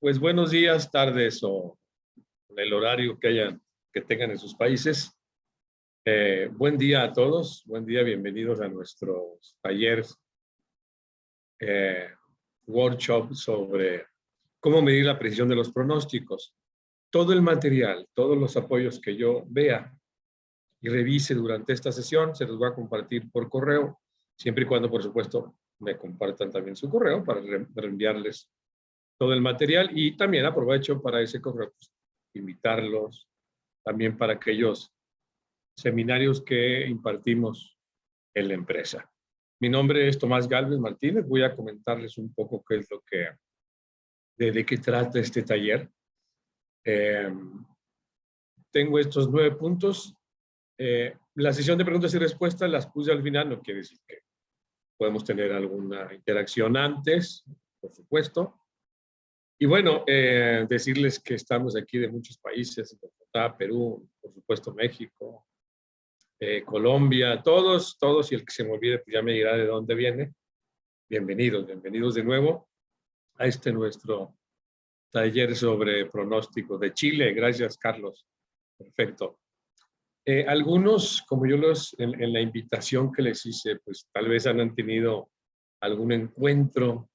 Pues buenos días, tardes o el horario que tengan en sus países. Buen día a todos, buen día, bienvenidos a nuestros talleres, eh, workshop sobre cómo medir la precisión de los pronósticos. Todo el material, todos los apoyos que yo vea y revise durante esta sesión, se los voy a compartir por correo, siempre y cuando, por supuesto, me compartan también su correo para reenviarles todo el material, y también aprovecho para ese correo, pues, invitarlos también para aquellos seminarios que impartimos en la empresa. Mi nombre es Tomás Gálvez Martínez. Voy a comentarles un poco qué es lo que, de qué trata este taller. Tengo estos 9 puntos. La sesión de preguntas y respuestas las puse al final, no quiere decir que podemos tener alguna interacción antes, por supuesto. Y bueno, decirles que estamos aquí de muchos países, Bogotá, Perú, por supuesto México, Colombia, todos, y el que se me olvide pues ya me dirá de dónde viene. Bienvenidos de nuevo a este nuestro taller sobre pronóstico de Chile. Gracias, Carlos. Perfecto. Algunos, como yo en la invitación que les hice, pues tal vez han tenido algún encuentro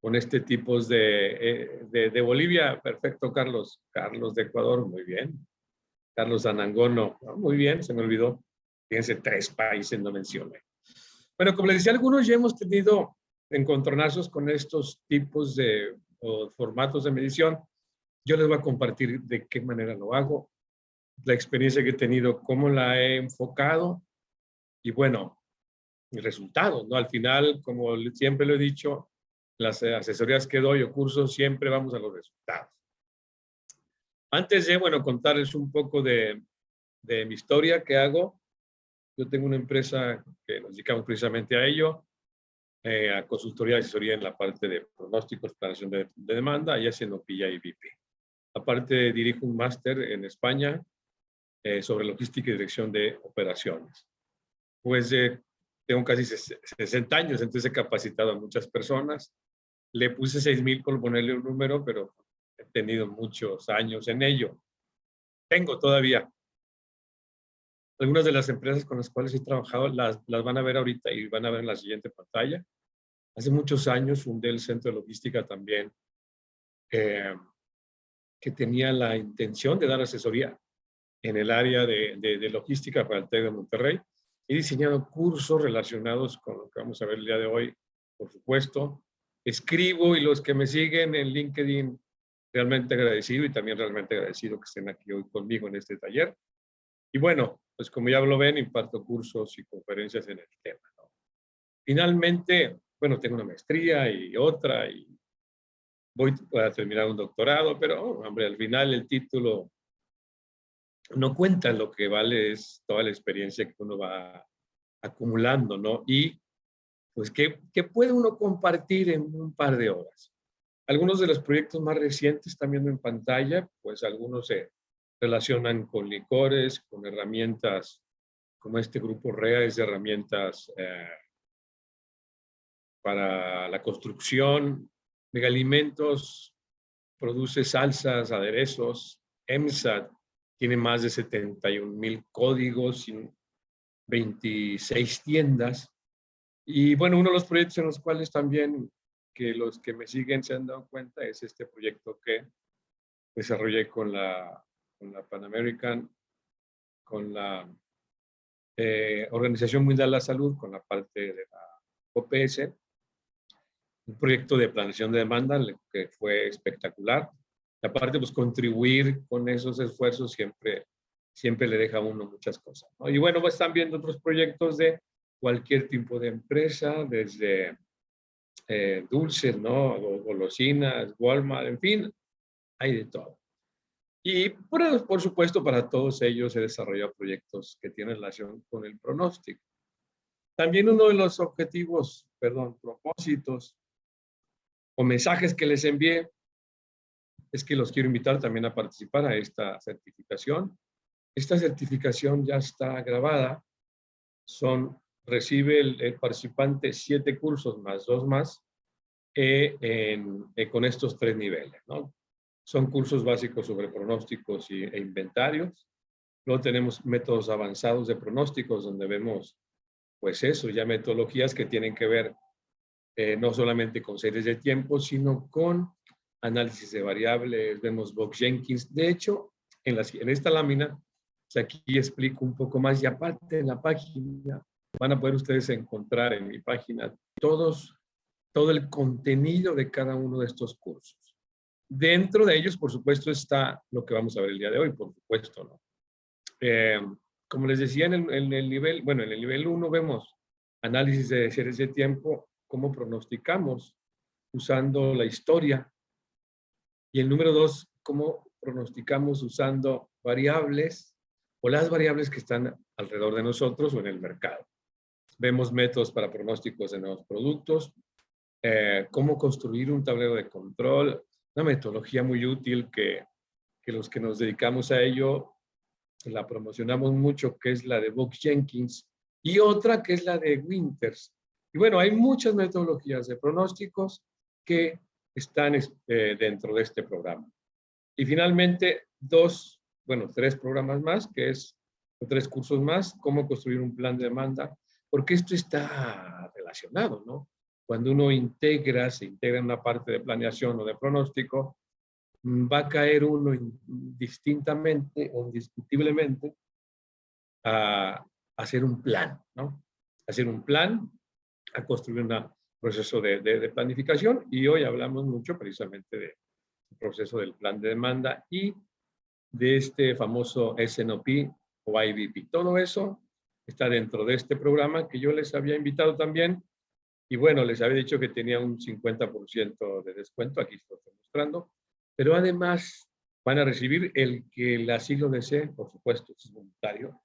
con este tipo de Bolivia. Perfecto, Carlos. Carlos de Ecuador, muy bien. Carlos Anangono, muy bien, se me olvidó. Fíjense, 3 países no mencioné. Bueno, como les decía, algunos ya hemos tenido encontronazos con estos tipos o formatos de medición. Yo les voy a compartir de qué manera lo hago, la experiencia que he tenido, cómo la he enfocado y bueno, el resultado, ¿no? Al final, como siempre lo he dicho, las asesorías que doy o cursos, siempre vamos a los resultados. Antes de, bueno, contarles un poco de mi historia, ¿qué hago? Yo tengo una empresa que nos dedicamos precisamente a ello, a consultoría y asesoría en la parte de pronósticos, planeación de demanda, y haciendo PIA y BP. Aparte, dirijo un máster en España sobre logística y dirección de operaciones. Pues tengo casi 60 años, entonces he capacitado a muchas personas. Le puse 6,000 por ponerle un número, pero he tenido muchos años en ello. Tengo todavía. Algunas de las empresas con las cuales he trabajado las van a ver ahorita y van a ver en la siguiente pantalla. Hace muchos años fundé el Centro de Logística también, que tenía la intención de dar asesoría en el área de logística para el TEC de Monterrey. He diseñado cursos relacionados con lo que vamos a ver el día de hoy, por supuesto. Escribo, y los que me siguen en LinkedIn, realmente agradecido, y también realmente agradecido que estén aquí hoy conmigo en este taller. Y bueno, pues como ya lo ven, imparto cursos y conferencias en el tema, ¿no? Finalmente, bueno, tengo una maestría y otra, y voy a terminar un doctorado, pero, hombre, al final el título no cuenta. Lo que vale es toda la experiencia que uno va acumulando, ¿no? Y pues, ¿qué puede uno compartir en un par de horas? Algunos de los proyectos más recientes, también en pantalla, pues algunos se relacionan con licores, con herramientas como este grupo REA, es de herramientas para la construcción. Megalimentos produce salsas, aderezos. EMSA tiene más de 71,000 códigos y 26 tiendas. Y bueno, uno de los proyectos en los cuales también, que los que me siguen se han dado cuenta, es este proyecto que desarrollé con la Pan American, con la Organización Mundial de la Salud, con la parte de la OPS, un proyecto de planeación de demanda que fue espectacular. Y aparte, pues contribuir con esos esfuerzos siempre le deja a uno muchas cosas, ¿no? Y bueno, pues están viendo otros proyectos de cualquier tipo de empresa, desde dulces, ¿no? Golosinas, Walmart, en fin, hay de todo. Y por supuesto, para todos ellos he desarrollado proyectos que tienen relación con el pronóstico. También uno de los propósitos o mensajes que les envié es que los quiero invitar también a participar a esta certificación. Esta certificación ya está grabada. Recibe el participante 7 cursos más 2 más con estos 3 niveles, ¿no? Son cursos básicos sobre pronósticos e inventarios. Luego tenemos métodos avanzados de pronósticos, donde vemos, pues eso, ya metodologías que tienen que ver no solamente con series de tiempo, sino con análisis de variables. Vemos Box-Jenkins. De hecho, en esta lámina, aquí explico un poco más, y aparte en la página, van a poder ustedes encontrar en mi página todo el contenido de cada uno de estos cursos. Dentro de ellos, por supuesto, está lo que vamos a ver el día de hoy, por supuesto, ¿no? Como les decía, en el nivel 1 vemos análisis de series de tiempo, cómo pronosticamos usando la historia. Y el número 2, cómo pronosticamos usando variables o las variables que están alrededor de nosotros o en el mercado. Vemos métodos para pronósticos de nuevos productos, cómo construir un tablero de control, una metodología muy útil que los que nos dedicamos a ello la promocionamos mucho, que es la de Box-Jenkins, y otra que es la de Winters. Y bueno, hay muchas metodologías de pronósticos que están dentro de este programa. Y finalmente, 3 programas más, que es 3 cursos más, cómo construir un plan de demanda, porque esto está relacionado, ¿no? Cuando uno se integra en una parte de planeación o de pronóstico, va a caer uno indistintamente o indiscutiblemente a hacer un plan, ¿no? Hacer un plan, a construir un proceso de planificación, y hoy hablamos mucho precisamente del proceso del plan de demanda y de este famoso SNOP o IBP. Todo eso está dentro de este programa que yo les había invitado también, y bueno, les había dicho que tenía un 50% de descuento, aquí lo estoy mostrando, pero además van a recibir el que así lo desee, por supuesto, es voluntario,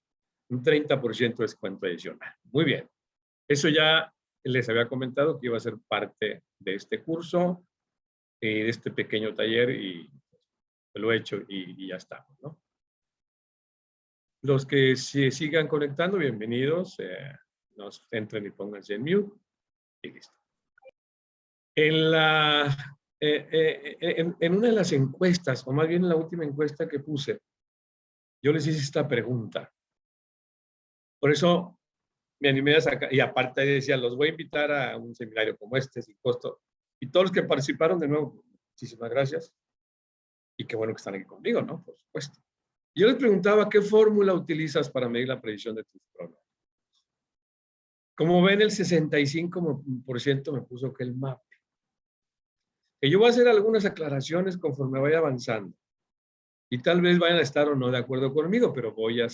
un 30% de descuento adicional. Muy bien. Eso ya les había comentado que iba a ser parte de este curso, de este pequeño taller, y lo he hecho y ya estamos, ¿no? Los que se sigan conectando, bienvenidos. Nos entren y pónganse en mute y listo. En una de las encuestas, o más bien en la última encuesta que puse, yo les hice esta pregunta. Por eso me animé a sacar, y aparte decía, los voy a invitar a un seminario como este, sin costo. Y todos los que participaron, de nuevo, muchísimas gracias. Y qué bueno que están aquí conmigo, ¿no? Por supuesto. Yo les preguntaba, ¿qué fórmula utilizas para medir la predicción de tus pronósticos? Como ven, el 65% me puso que el MAP. Que yo voy a hacer algunas aclaraciones conforme vaya avanzando. Y tal vez vayan a estar o no de acuerdo conmigo, pero voy a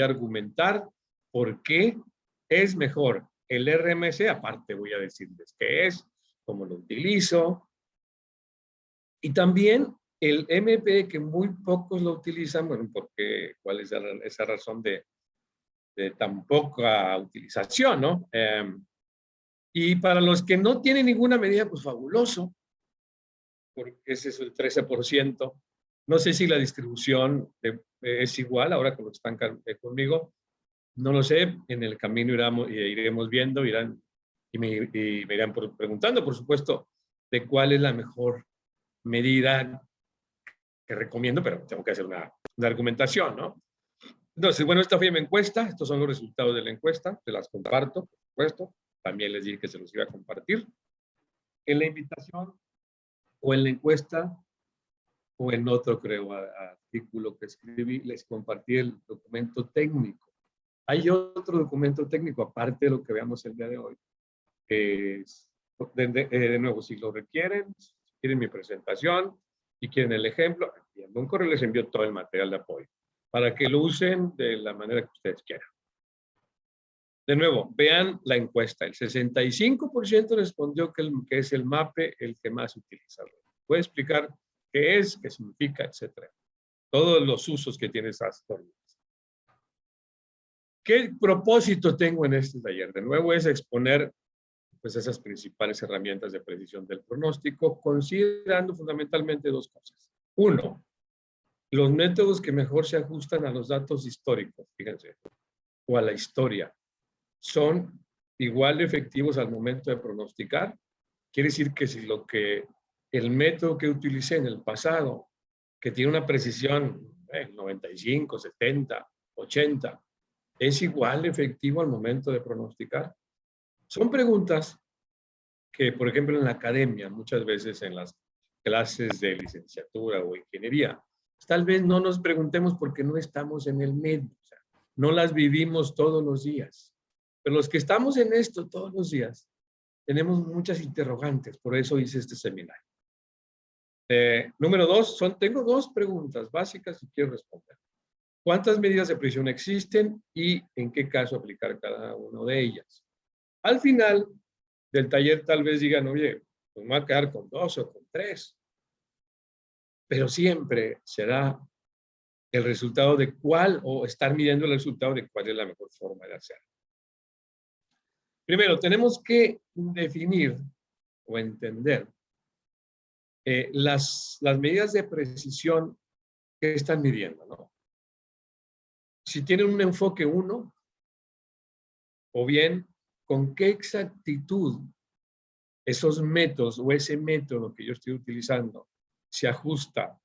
argumentar por qué es mejor el RMC. Aparte voy a decirles qué es, cómo lo utilizo. Y también el MP, que muy pocos lo utilizan, bueno, porque cuál es esa razón de tan poca utilización, ¿no? Y para los que no tienen ninguna medida, pues fabuloso, porque ese es el 13%. No sé si la distribución es igual ahora que lo están conmigo. No lo sé. En el camino iremos viendo, y me irán preguntando, por supuesto, de cuál es la mejor medida que recomiendo, pero tengo que hacer una argumentación, ¿no? Entonces, bueno, esta fue mi encuesta. Estos son los resultados de la encuesta. Se las comparto, por supuesto. También les dije que se los iba a compartir. En la invitación o en la encuesta o en otro, creo, artículo que escribí, les compartí el documento técnico. Hay otro documento técnico, aparte de lo que veamos el día de hoy. De nuevo, si lo requieren, si quieren mi presentación, si quieren el ejemplo, enviando un correo, les envío todo el material de apoyo para que lo usen de la manera que ustedes quieran. De nuevo, vean la encuesta. El 65% respondió que es el MAPE el que más utiliza. Voy a explicar qué es, qué significa, etcétera. Todos los usos que tiene esas fórmulas. ¿Qué propósito tengo en este taller? De nuevo es exponer pues esas principales herramientas de precisión del pronóstico, considerando fundamentalmente 2 cosas. 1, los métodos que mejor se ajustan a los datos históricos, fíjense, o a la historia, son igual de efectivos al momento de pronosticar. Quiere decir que si lo que el método que utilicé en el pasado, que tiene una precisión 95, 70, 80, ¿es igual de efectivo al momento de pronosticar? Son preguntas que, por ejemplo, en la academia, muchas veces en las clases de licenciatura o ingeniería, tal vez no nos preguntemos porque no estamos en el medio, o sea, no las vivimos todos los días. Pero los que estamos en esto todos los días, tenemos muchas interrogantes, por eso hice este seminario. Número 2, tengo 2 preguntas básicas y quiero responder. ¿Cuántas medidas de precisión existen y en qué caso aplicar cada una de ellas? Al final del taller tal vez digan, oye, pues me voy a quedar con 2 o con 3. Pero siempre será el resultado de cuál, o estar midiendo el resultado de cuál es la mejor forma de hacerlo. Primero, tenemos que definir o entender las medidas de precisión que están midiendo, ¿no? Si tienen un enfoque 1, o bien con qué exactitud esos métodos o ese método que yo estoy utilizando se ajusta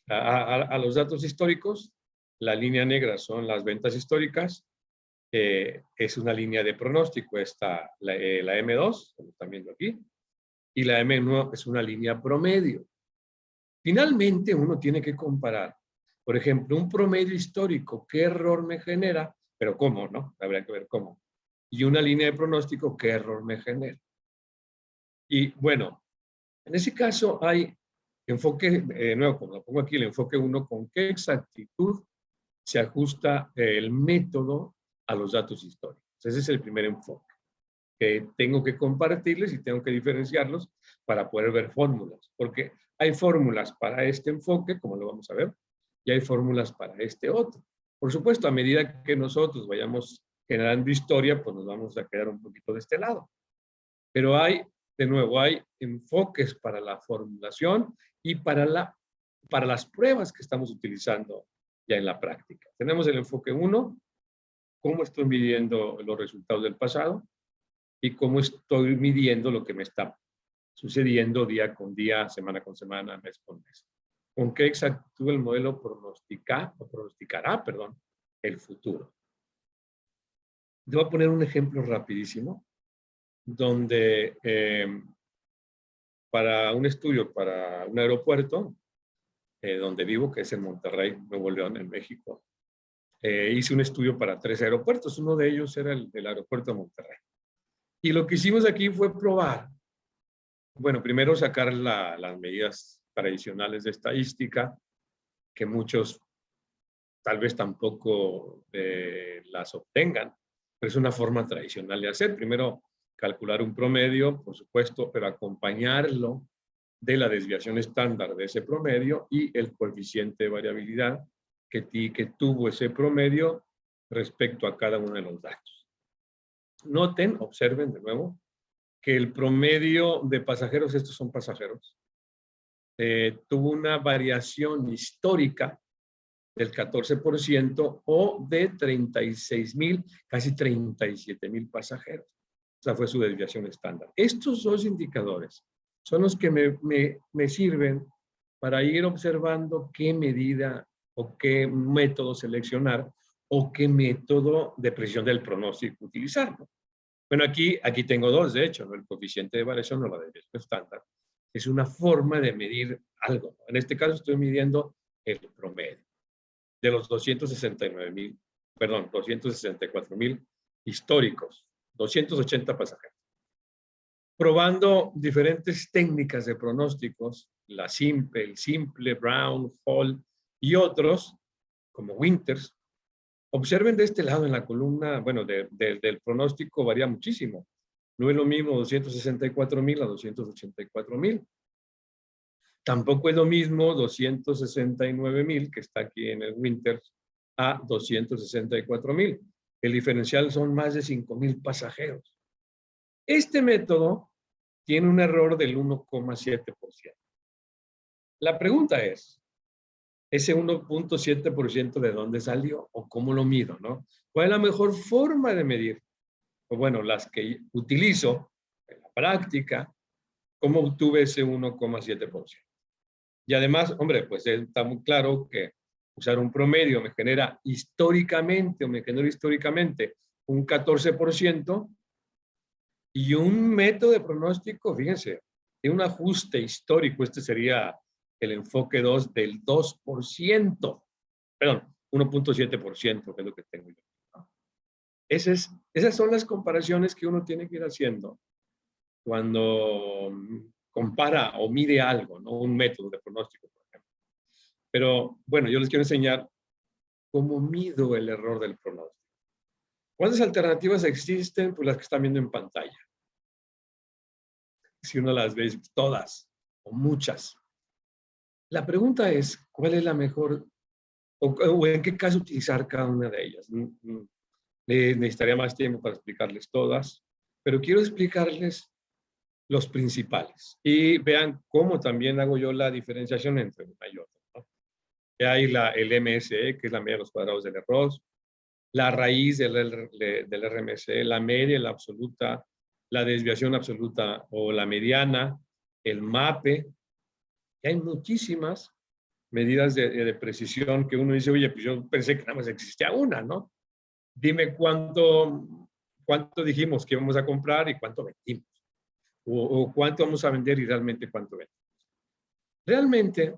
a los datos históricos. La línea negra son las ventas históricas, es una línea de pronóstico, está la M2, como están viendo aquí, y la M1 es una línea promedio. Finalmente, uno tiene que comparar, por ejemplo, un promedio histórico, ¿qué error me genera? Pero ¿cómo, no? Habría que ver cómo. Y una línea de pronóstico, ¿qué error me genera? Y bueno, en ese caso hay enfoque, nuevo, como lo pongo aquí, el enfoque 1, con qué exactitud se ajusta el método a los datos históricos. Ese es el primer enfoque, que tengo que compartirles y tengo que diferenciarlos para poder ver fórmulas, porque hay fórmulas para este enfoque, como lo vamos a ver, y hay fórmulas para este otro. Por supuesto, a medida que nosotros vayamos generando historia, pues nos vamos a quedar un poquito de este lado. Pero hay, de nuevo, hay enfoques para la formulación y para las pruebas que estamos utilizando ya en la práctica. Tenemos el enfoque 1, cómo estoy midiendo los resultados del pasado y cómo estoy midiendo lo que me está sucediendo día con día, semana con semana, mes con mes. ¿Con qué exactitud el modelo pronosticará el futuro? Te voy a poner un ejemplo rapidísimo, donde para un estudio, para un aeropuerto, donde vivo, que es en Monterrey, Nuevo León, en México, hice un estudio para 3 aeropuertos. Uno de ellos era el aeropuerto de Monterrey. Y lo que hicimos aquí fue probar, bueno, primero sacar las medidas tradicionales de estadística, que muchos tal vez tampoco las obtengan, pero es una forma tradicional de hacer. Primero, calcular un promedio, por supuesto, pero acompañarlo de la desviación estándar de ese promedio y el coeficiente de variabilidad que tuvo ese promedio respecto a cada uno de los datos. Noten, observen de nuevo, que el promedio de pasajeros, estos son pasajeros, tuvo una variación histórica del 14% o de 36,000, casi 37,000 pasajeros. Esa fue su desviación estándar. Estos 2 indicadores son los que me sirven para ir observando qué medida o qué método seleccionar o qué método de precisión del pronóstico utilizar, ¿no? Bueno, aquí tengo 2, de hecho, ¿no? El coeficiente de variación o la desviación estándar es una forma de medir algo, ¿no? En este caso estoy midiendo el promedio de los 264,000 históricos, 280 pasajeros. Probando diferentes técnicas de pronósticos, el simple, Brown, Hall y otros, como Winters. Observen de este lado en la columna, bueno, del pronóstico varía muchísimo. No es lo mismo 264,000 a 284,000. Tampoco es lo mismo 269,000, que está aquí en el Winters, a 264,000. El diferencial son más de 5,000 pasajeros. Este método tiene un error del 1,7%. La pregunta es, ¿ese 1,7% de dónde salió o cómo lo mido, no? ¿Cuál es la mejor forma de medir? Pues bueno, las que utilizo en la práctica ¿Cómo obtuve ese 1,7%? Y además, hombre, pues está muy claro que usar un promedio me genera históricamente un 14%, y un método de pronóstico, fíjense, tiene un ajuste histórico. Este sería el enfoque 2 del 2%, perdón, 1,7%, que es lo que tengo yo. Esas son las comparaciones que uno tiene que ir haciendo cuando compara o mide algo, ¿no? Un método de pronóstico, por ejemplo. Pero bueno, yo les quiero enseñar cómo mido el error del pronóstico. ¿Cuántas alternativas existen? Pues las que están viendo en pantalla. Si uno las ve, todas o muchas. La pregunta es, ¿cuál es la mejor o en qué caso utilizar cada una de ellas? Necesitaría más tiempo para explicarles todas, pero quiero explicarles los principales. Y vean cómo también hago yo la diferenciación entre una y otra, ¿no? Hay el MSE, que es la media de los cuadrados del error, la raíz del RMSE, la media, la absoluta, la desviación absoluta o la mediana, el MAPE. Y hay muchísimas medidas de precisión que uno dice, oye, pues yo pensé que nada más existía una, ¿no? Dime cuánto dijimos que íbamos a comprar y cuánto vendimos. O cuánto vamos a vender y realmente cuánto vendemos. Realmente,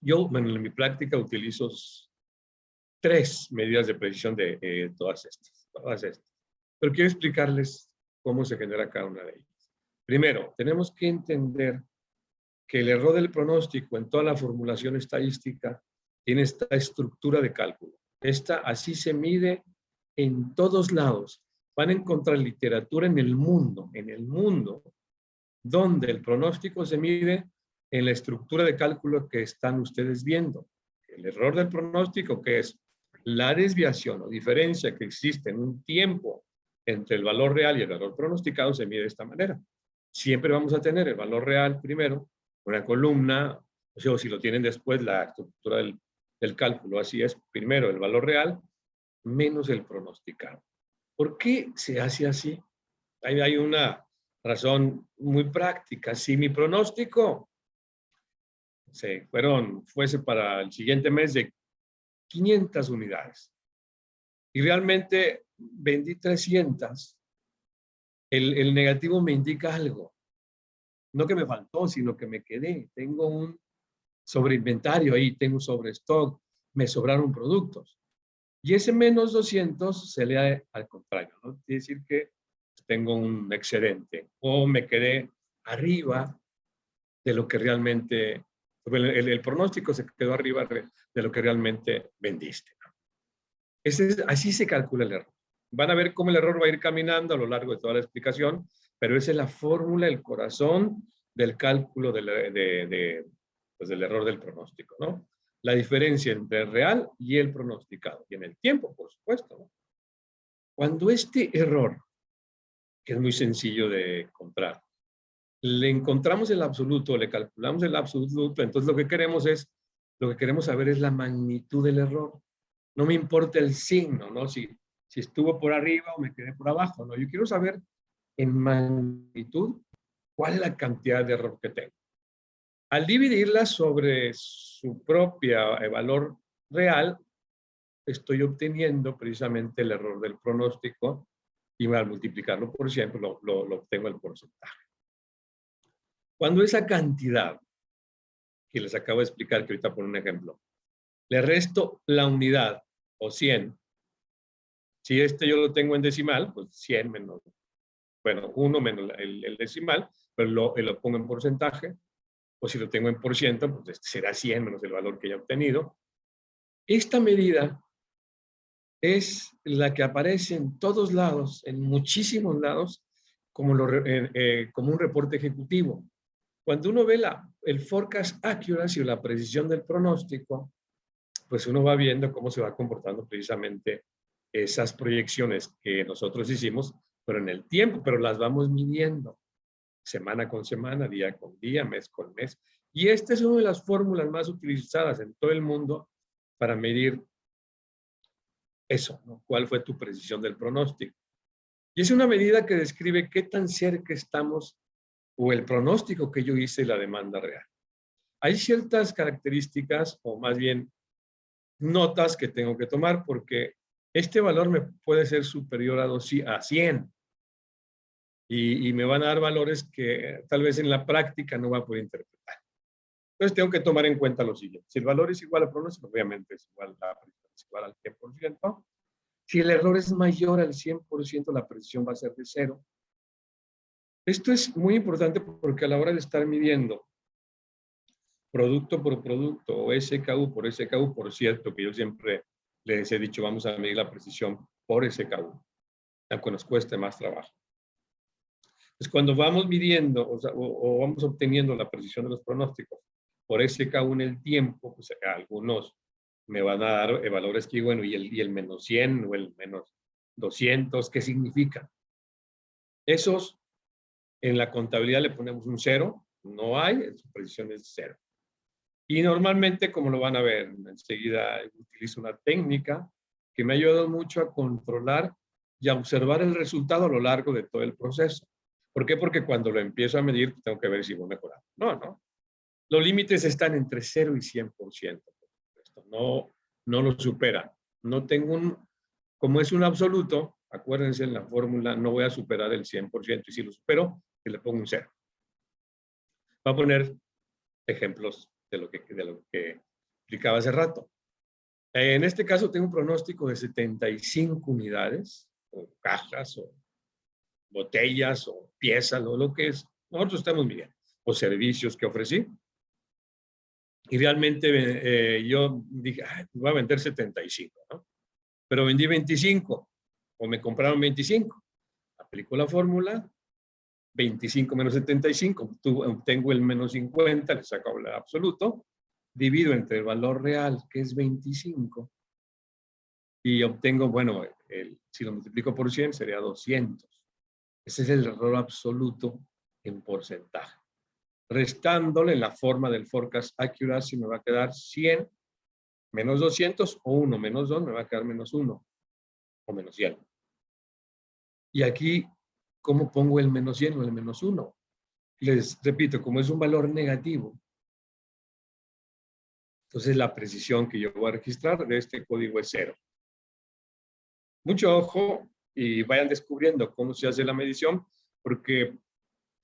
yo, bueno, en mi práctica utilizo 3 medidas de precisión de todas estas. Pero quiero explicarles cómo se genera cada una de ellas. Primero, tenemos que entender que el error del pronóstico en toda la formulación estadística tiene esta estructura de cálculo. Así se mide en todos lados. Van a encontrar literatura en el mundo, donde el pronóstico se mide en la estructura de cálculo que están ustedes viendo. El error del pronóstico, que es la desviación o diferencia que existe en un tiempo entre el valor real y el valor pronosticado, se mide de esta manera. Siempre vamos a tener el valor real primero, una columna, o si lo tienen después, la estructura del cálculo, así es, primero el valor real menos el pronosticado. ¿Por qué se hace así? Hay una razón muy práctica. Si mi pronóstico fuese para el siguiente mes de 500 unidades y realmente vendí 300, el negativo me indica algo. No que me faltó, sino que me quedé. Tengo un sobreinventario ahí, tengo un sobrestock, me sobraron productos. Y ese menos 200 se lee al contrario, ¿no? Quiere decir que tengo un excedente o me quedé arriba de lo que realmente, el pronóstico se quedó arriba de lo que realmente vendiste, ¿no? Así se calcula el error. Van a ver cómo el error va a ir caminando a lo largo de toda la explicación, pero esa es la fórmula, el corazón del cálculo pues del error del pronóstico, ¿no? La diferencia entre el real y el pronosticado. Y en el tiempo, por supuesto, ¿no? Cuando este error, que es muy sencillo de encontrar, le encontramos el absoluto, le calculamos el absoluto, entonces lo que queremos saber es la magnitud del error. No me importa el signo, ¿no? Si estuvo por arriba o me quedé por abajo, ¿no? Yo quiero saber en magnitud cuál es la cantidad de error que tengo. Al dividirla sobre su propia valor real, estoy obteniendo precisamente el error del pronóstico y al multiplicarlo por 100, pues lo obtengo el porcentaje. Cuando esa cantidad, que les acabo de explicar, que ahorita pongo un ejemplo, le resto la unidad o 100, si yo lo tengo en decimal, pues 100 menos, bueno, 1 menos el decimal, pero lo pongo en porcentaje, o si lo tengo en por ciento, pues será 100 menos el valor que haya obtenido. Esta medida es la que aparece en todos lados, en muchísimos lados, como un reporte ejecutivo. Cuando uno ve el forecast accuracy o la precisión del pronóstico, pues uno va viendo cómo se va comportando precisamente esas proyecciones que nosotros hicimos, pero en el tiempo, pero las vamos midiendo semana con semana, día con día, mes con mes. Y esta es una de las fórmulas más utilizadas en todo el mundo para medir eso, ¿no? ¿Cuál fue tu precisión del pronóstico? Y es una medida que describe qué tan cerca estamos o el pronóstico que yo hice de la demanda real. Hay ciertas características, o más bien notas que tengo que tomar, porque este valor me puede ser superior a 100 y me van a dar valores que tal vez en la práctica no va a poder interpretar. Entonces tengo que tomar en cuenta lo siguiente. Si el valor es igual al pronóstico, obviamente es igual, la precisión es igual al 100%. Si el error es mayor al 100%, la precisión va a ser de 0. Esto es muy importante porque a la hora de estar midiendo producto por producto o SKU por SKU, por cierto, que yo siempre les he dicho, vamos a medir la precisión por SKU, aunque nos cueste más trabajo. Entonces, cuando vamos midiendo o vamos obteniendo la precisión de los pronósticos por SKU en el tiempo, pues algunos me van a dar valores que, bueno, y el menos 100 o el menos 200, ¿qué significa? Esos, en la contabilidad le ponemos un 0, no hay, su precisión es 0. Y normalmente, como lo van a ver, enseguida utilizo una técnica que me ha ayudado mucho a controlar y a observar el resultado a lo largo de todo el proceso. ¿Por qué? Porque cuando lo empiezo a medir, tengo que ver si voy mejorando. No. Los límites están entre 0 y 100%. No lo supera. No tengo como es un absoluto, acuérdense en la fórmula, no voy a superar el 100%. Y si lo supero, le pongo un 0. Voy a poner ejemplos de lo que explicaba hace rato. En este caso tengo un pronóstico de 75 unidades, o cajas, o botellas, o piezas, o lo que es. Nosotros estamos bien. O servicios que ofrecí. Y realmente yo dije, voy a vender 75, ¿no? Pero vendí 25, o me compraron 25. Aplico la fórmula, 25 menos 75, obtengo el menos 50, le saco el absoluto, divido entre el valor real, que es 25, y obtengo, bueno, si lo multiplico por 100 sería 200. Ese es el error absoluto en porcentaje. Restándole en la forma del forecast accuracy me va a quedar 100 menos 200 o 1 menos 2 me va a quedar menos 1 o menos 100. Y aquí, ¿cómo pongo el menos 100 o el menos 1? Les repito, como es un valor negativo, entonces la precisión que yo voy a registrar de este código es 0. Mucho ojo y vayan descubriendo cómo se hace la medición, porque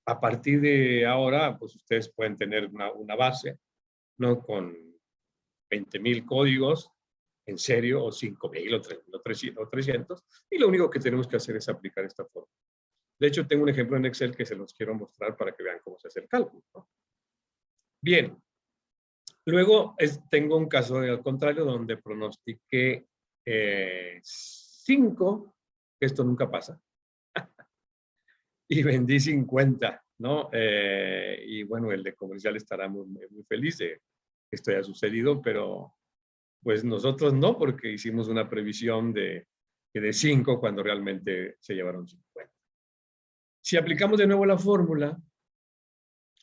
a partir de ahora, pues ustedes pueden tener una base, ¿no? Con 20,000 códigos, en serio, o 5,000 o 3,000 o 300, y lo único que tenemos que hacer es aplicar esta forma. De hecho, tengo un ejemplo en Excel que se los quiero mostrar para que vean cómo se hace el cálculo, ¿no? Bien. Luego tengo un caso al contrario donde pronostiqué 5, que esto nunca pasa, y vendí 50, ¿no? Y bueno, el de comercial estará muy, muy feliz de que esto haya sucedido, pero pues nosotros no, porque hicimos una previsión de 5 cuando realmente se llevaron 50. Si aplicamos de nuevo la fórmula,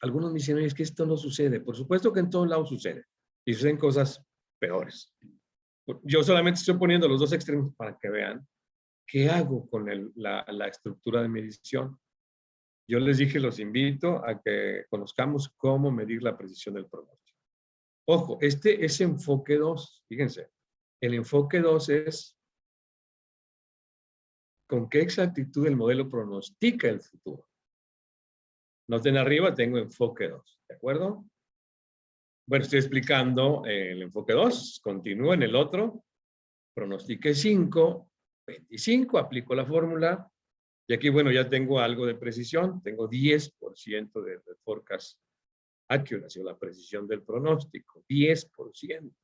algunos me dicen, es que esto no sucede. Por supuesto que en todos lados sucede. Y suceden cosas peores. Yo solamente estoy poniendo los dos extremos para que vean qué hago con la estructura de medición. Yo les dije, los invito a que conozcamos cómo medir la precisión del pronóstico. Ojo, este es enfoque 2. Fíjense, el enfoque 2 es con qué exactitud el modelo pronostica el futuro. Noten arriba, tengo enfoque 2, ¿de acuerdo? Bueno, estoy explicando el enfoque 2, continúo en el otro, pronostique 5, 25, aplico la fórmula, y aquí, bueno, ya tengo algo de precisión, tengo 10% de forecast accuracy, o la precisión del pronóstico, 10%.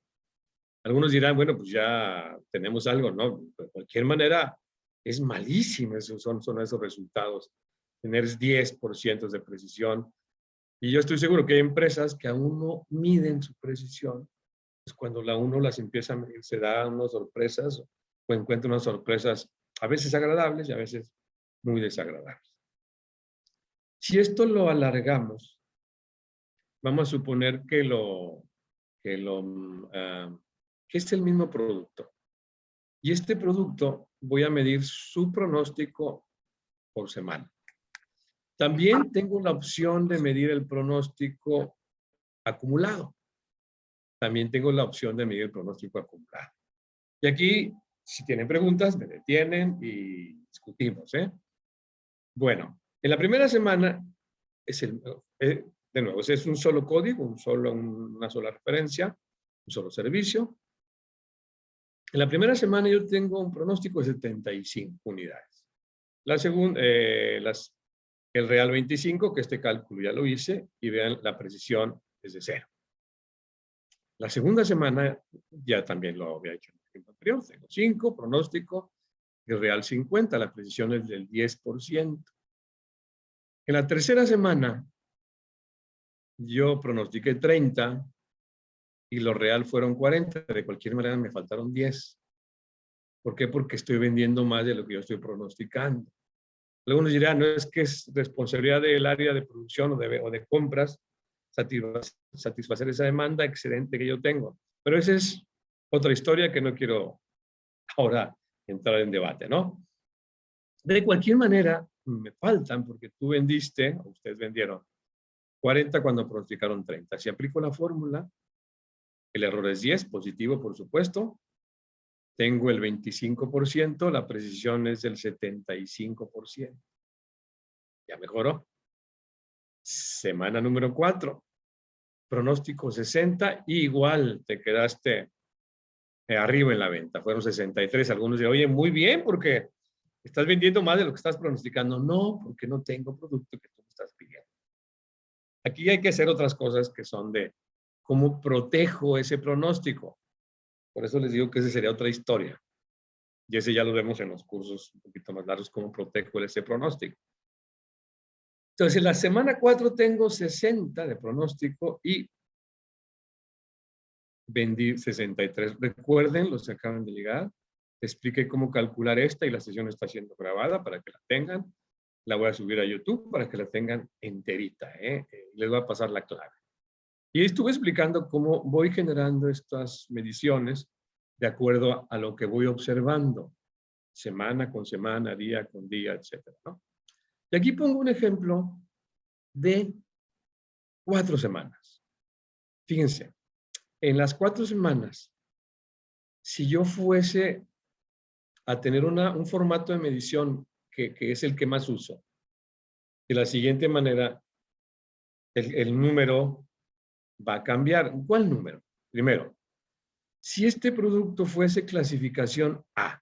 Algunos dirán, bueno, pues ya tenemos algo, ¿no? De cualquier manera, es malísimo, son esos resultados, tener 10% de precisión. Y yo estoy seguro que hay empresas que aún no miden su precisión, pues cuando uno las empieza a medir, se da unas sorpresas o encuentra unas sorpresas a veces agradables y a veces muy desagradables. Si esto lo alargamos, vamos a suponer que es el mismo producto. Y este producto voy a medir su pronóstico por semana. También tengo la opción de medir el pronóstico acumulado. También tengo la opción de medir el pronóstico acumulado. Y aquí, si tienen preguntas, me detienen y discutimos, ¿eh? Bueno, en la primera semana, de nuevo, es un solo código, una sola referencia, un solo servicio. En la primera semana yo tengo un pronóstico de 75 unidades. La segunda, el real 25, que este cálculo ya lo hice, y vean la precisión es de 0. La segunda semana ya también lo había hecho en el ejemplo anterior. Tengo 5, pronóstico, el real 50, la precisión es del 10%. En la tercera semana, yo pronostiqué 30 y lo real fueron 40. De cualquier manera me faltaron 10. ¿Por qué? Porque estoy vendiendo más de lo que yo estoy pronosticando. Algunos dirán, no es que es responsabilidad del área de producción o de compras satisfacer esa demanda excedente que yo tengo. Pero esa es otra historia que no quiero ahora entrar en debate, ¿no? De cualquier manera, me faltan porque tú vendiste, o ustedes vendieron 40 cuando pronosticaron 30. Si aplico la fórmula, el error es 10, positivo, por supuesto. Tengo el 25%, la precisión es del 75%. Ya mejoró. Semana número 4. Pronóstico 60, igual te quedaste arriba en la venta. Fueron 63. Algunos dirán, oye, muy bien, porque estás vendiendo más de lo que estás pronosticando. No, porque no tengo producto que tú me estás pidiendo. Aquí hay que hacer otras cosas que son de cómo protejo ese pronóstico. Por eso les digo que esa sería otra historia. Y ese ya lo vemos en los cursos un poquito más largos, cómo protejo ese pronóstico. Entonces, en la semana 4 tengo 60 de pronóstico y vendí 63. Recuerden, los que acaban de llegar, expliqué cómo calcular esta y la sesión está siendo grabada para que la tengan. La voy a subir a YouTube para que la tengan enterita. Les voy a pasar la clave. Y estuve explicando cómo voy generando estas mediciones de acuerdo a lo que voy observando, semana con semana, día con día, etcétera, ¿no? Y aquí pongo un ejemplo de 4 semanas. Fíjense, en las 4 semanas, si yo fuese a tener un formato de medición que es el que más uso, de la siguiente manera, el número va a cambiar. ¿Cuál número? Primero, si este producto fuese clasificación A,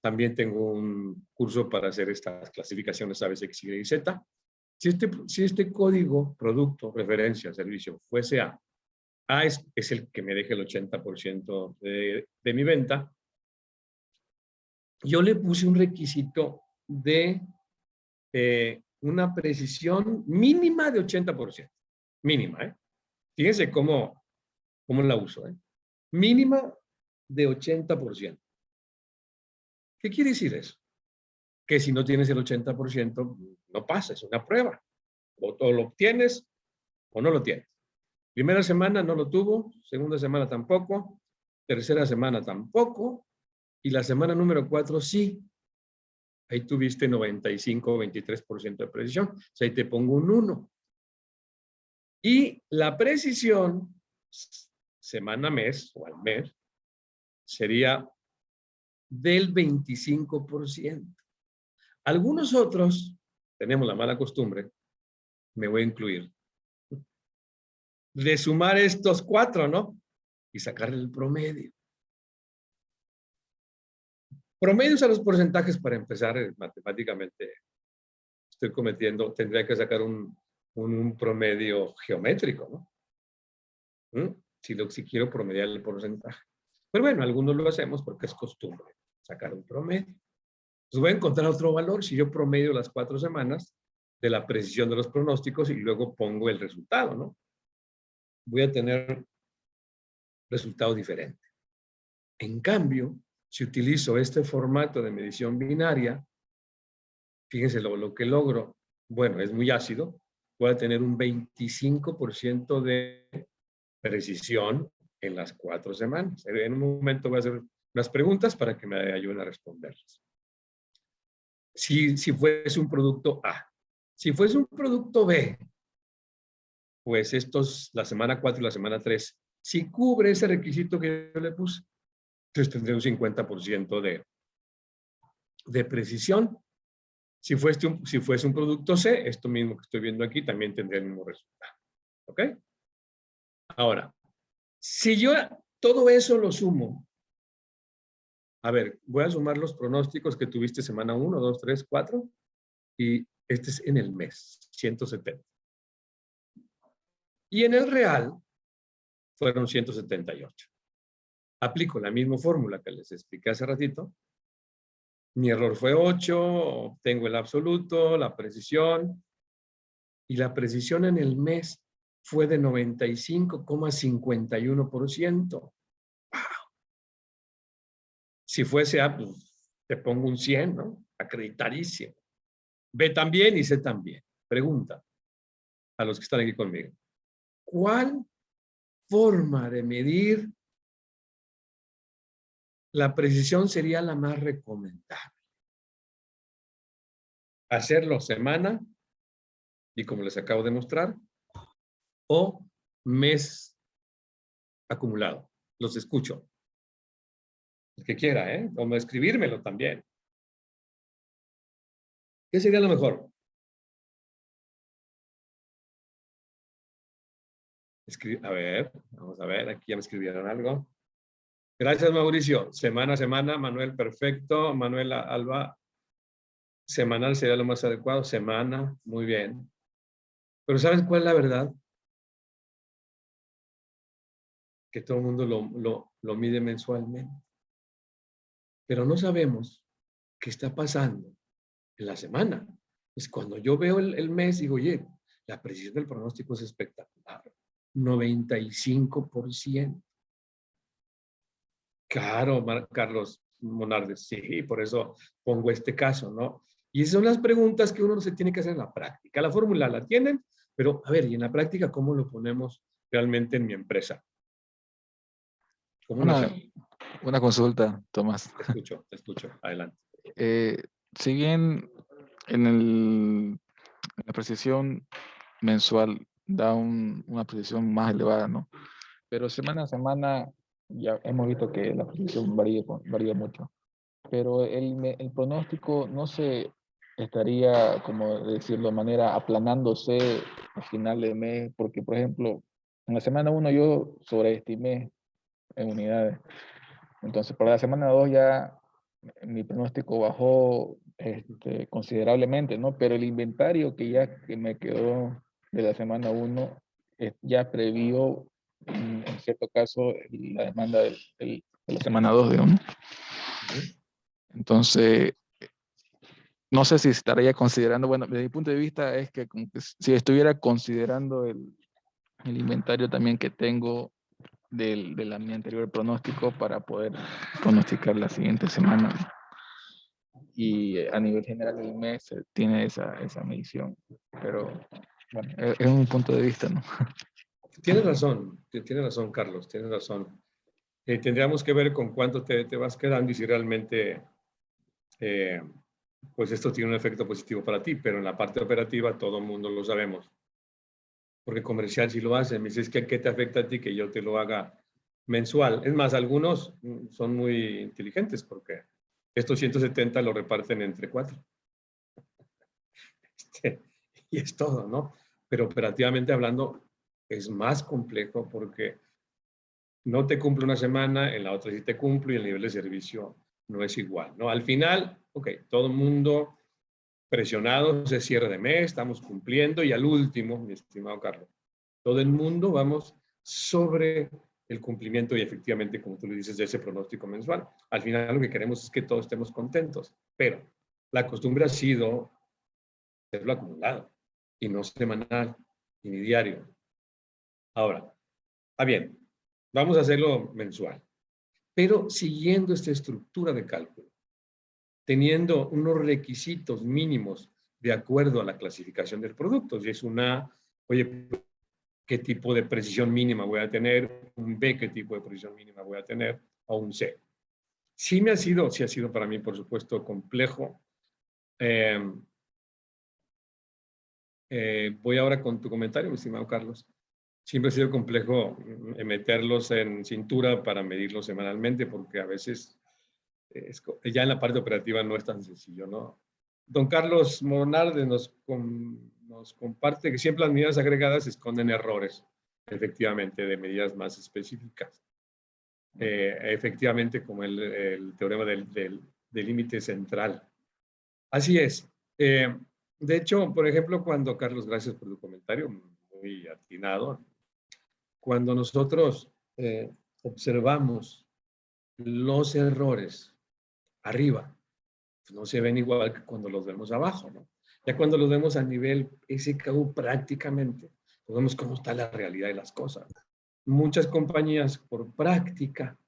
también tengo un curso para hacer estas clasificaciones A, B, C, X, Y, Z. Si este código, producto, referencia, servicio, fuese A, A es el que me deje el 80% de mi venta, yo le puse un requisito de una precisión mínima de 80%. Mínima, ¿eh? Fíjense cómo la uso, ¿eh? Mínima de 80%. ¿Qué quiere decir eso? Que si no tienes el 80%, no pasa, es una prueba. O lo obtienes o no lo tienes. Primera semana no lo tuvo, segunda semana tampoco, tercera semana tampoco, y la semana número 4 sí. Ahí tuviste 95 o 23% de precisión. O sea, ahí te pongo un 1. Y la precisión, semana, mes o al mes, sería del 25%. Algunos otros, tenemos la mala costumbre, me voy a incluir, de sumar estos 4, ¿no? Y sacar el promedio. Promedios a los porcentajes para empezar, matemáticamente estoy cometiendo, tendría que sacar un promedio geométrico, ¿no? Si quiero promediar el porcentaje. Pero bueno, algunos lo hacemos porque es costumbre sacar un promedio. Entonces voy a encontrar otro valor si yo promedio las 4 semanas de la precisión de los pronósticos y luego pongo el resultado, ¿no? Voy a tener resultado diferente. En cambio, si utilizo este formato de medición binaria, fíjense lo que logro. Bueno, es muy ácido. Voy a tener un 25% de precisión en las 4 semanas. En un momento voy a hacer unas preguntas para que me ayuden a responderlas. si fuese un producto A. Si fuese un producto B, pues estos, la semana 4 y la semana 3, si cubre ese requisito que yo le puse, entonces tendría un 50% de precisión. Si fuese un producto C, esto mismo que estoy viendo aquí, también tendría el mismo resultado. ¿Ok? Ahora, si yo todo eso lo sumo, a ver, voy a sumar los pronósticos que tuviste semana 1, 2, 3, 4, y este es en el mes, 170. Y en el real fueron 178. Aplico la misma fórmula que les expliqué hace ratito. Mi error fue 8, obtengo el absoluto, la precisión, y la precisión en el mes fue de 95,51%. Si fuese A, pues te pongo un 100, ¿no? Acreditadísimo. B también y C también. Pregunta a los que están aquí conmigo. ¿Cuál forma de medir la precisión sería la más recomendable? ¿Hacerlo semana? Y como les acabo de mostrar, o mes acumulado. Los escucho. El que quiera, ¿eh? O escribírmelo también. ¿Qué sería lo mejor? A ver, vamos a ver, aquí ya me escribieron algo. Gracias, Mauricio. Semana a semana, Manuel, perfecto. Manuela Alba, semanal sería lo más adecuado. Semana, muy bien. Pero ¿sabes cuál es la verdad? Que todo el mundo lo mide mensualmente. Pero no sabemos qué está pasando en la semana. Pues cuando yo veo el mes, digo, oye, la precisión del pronóstico es espectacular. 95%. Claro, Carlos Monardes, sí, por eso pongo este caso, ¿no? Y esas son las preguntas que uno se tiene que hacer en la práctica. La fórmula la tienen, pero a ver, y en la práctica, ¿cómo lo ponemos realmente en mi empresa? ¿Cómo lo hacemos? Una consulta, Tomás. Te escucho, adelante. Si bien en la precisión mensual da una precisión más elevada, ¿no? Pero semana a semana ya hemos visto que la precisión varía mucho. Pero el pronóstico no se estaría, como decirlo de manera, aplanándose al final del mes, porque, por ejemplo, en la semana 1 yo sobreestimé en unidades. Entonces, para la semana 2 ya mi pronóstico bajó considerablemente, ¿no? Pero el inventario que me quedó de la semana 1 ya previó, en cierto caso, la demanda de la semana 2, digamos. Entonces, no sé si estaría considerando, bueno, desde mi punto de vista es que, como que si estuviera considerando el inventario también que tengo de mi anterior pronóstico para poder pronosticar la siguiente semana. Y a nivel general el mes tiene esa medición. Pero bueno, es un punto de vista, ¿no? Tienes razón, Carlos, tienes razón. Tendríamos que ver con cuánto te vas quedando y si realmente pues esto tiene un efecto positivo para ti, pero en la parte operativa todo el mundo lo sabemos. Porque comercial sí lo hace. Me dices que ¿qué te afecta a ti que yo te lo haga mensual? Es más, algunos son muy inteligentes porque estos 170 lo reparten entre 4. Y es todo, ¿no? Pero operativamente hablando es más complejo porque no te cumple una semana, en la otra sí te cumplo y el nivel de servicio no es igual, ¿no? Al final, ok, todo el mundo presionados, es cierre de mes, estamos cumpliendo y al último, mi estimado Carlos, todo el mundo vamos sobre el cumplimiento y efectivamente, como tú le dices, de ese pronóstico mensual. Al final lo que queremos es que todos estemos contentos, pero la costumbre ha sido hacerlo acumulado y no semanal y ni diario. Ahora, bien, vamos a hacerlo mensual, pero siguiendo esta estructura de cálculo, teniendo unos requisitos mínimos de acuerdo a la clasificación del producto. Si es una, oye, ¿qué tipo de precisión mínima voy a tener? Un B, ¿qué tipo de precisión mínima voy a tener? O un C. Sí ha sido para mí, por supuesto, complejo Voy ahora con tu comentario, mi estimado Carlos. Siempre ha sido complejo meterlos en cintura para medirlos semanalmente, porque a veces ya en la parte operativa no es tan sencillo, ¿no? Don Carlos Monarde nos comparte que siempre las medidas agregadas esconden errores, efectivamente, de medidas más específicas. Efectivamente, como el teorema del límite central. Así es. De hecho, por ejemplo, cuando, Carlos, gracias por tu comentario, muy atinado, cuando nosotros observamos los errores arriba, no se ven igual que cuando los vemos abajo, ¿no? Ya cuando los vemos a nivel SKU prácticamente, pues vemos cómo está la realidad de las cosas. Muchas compañías por práctica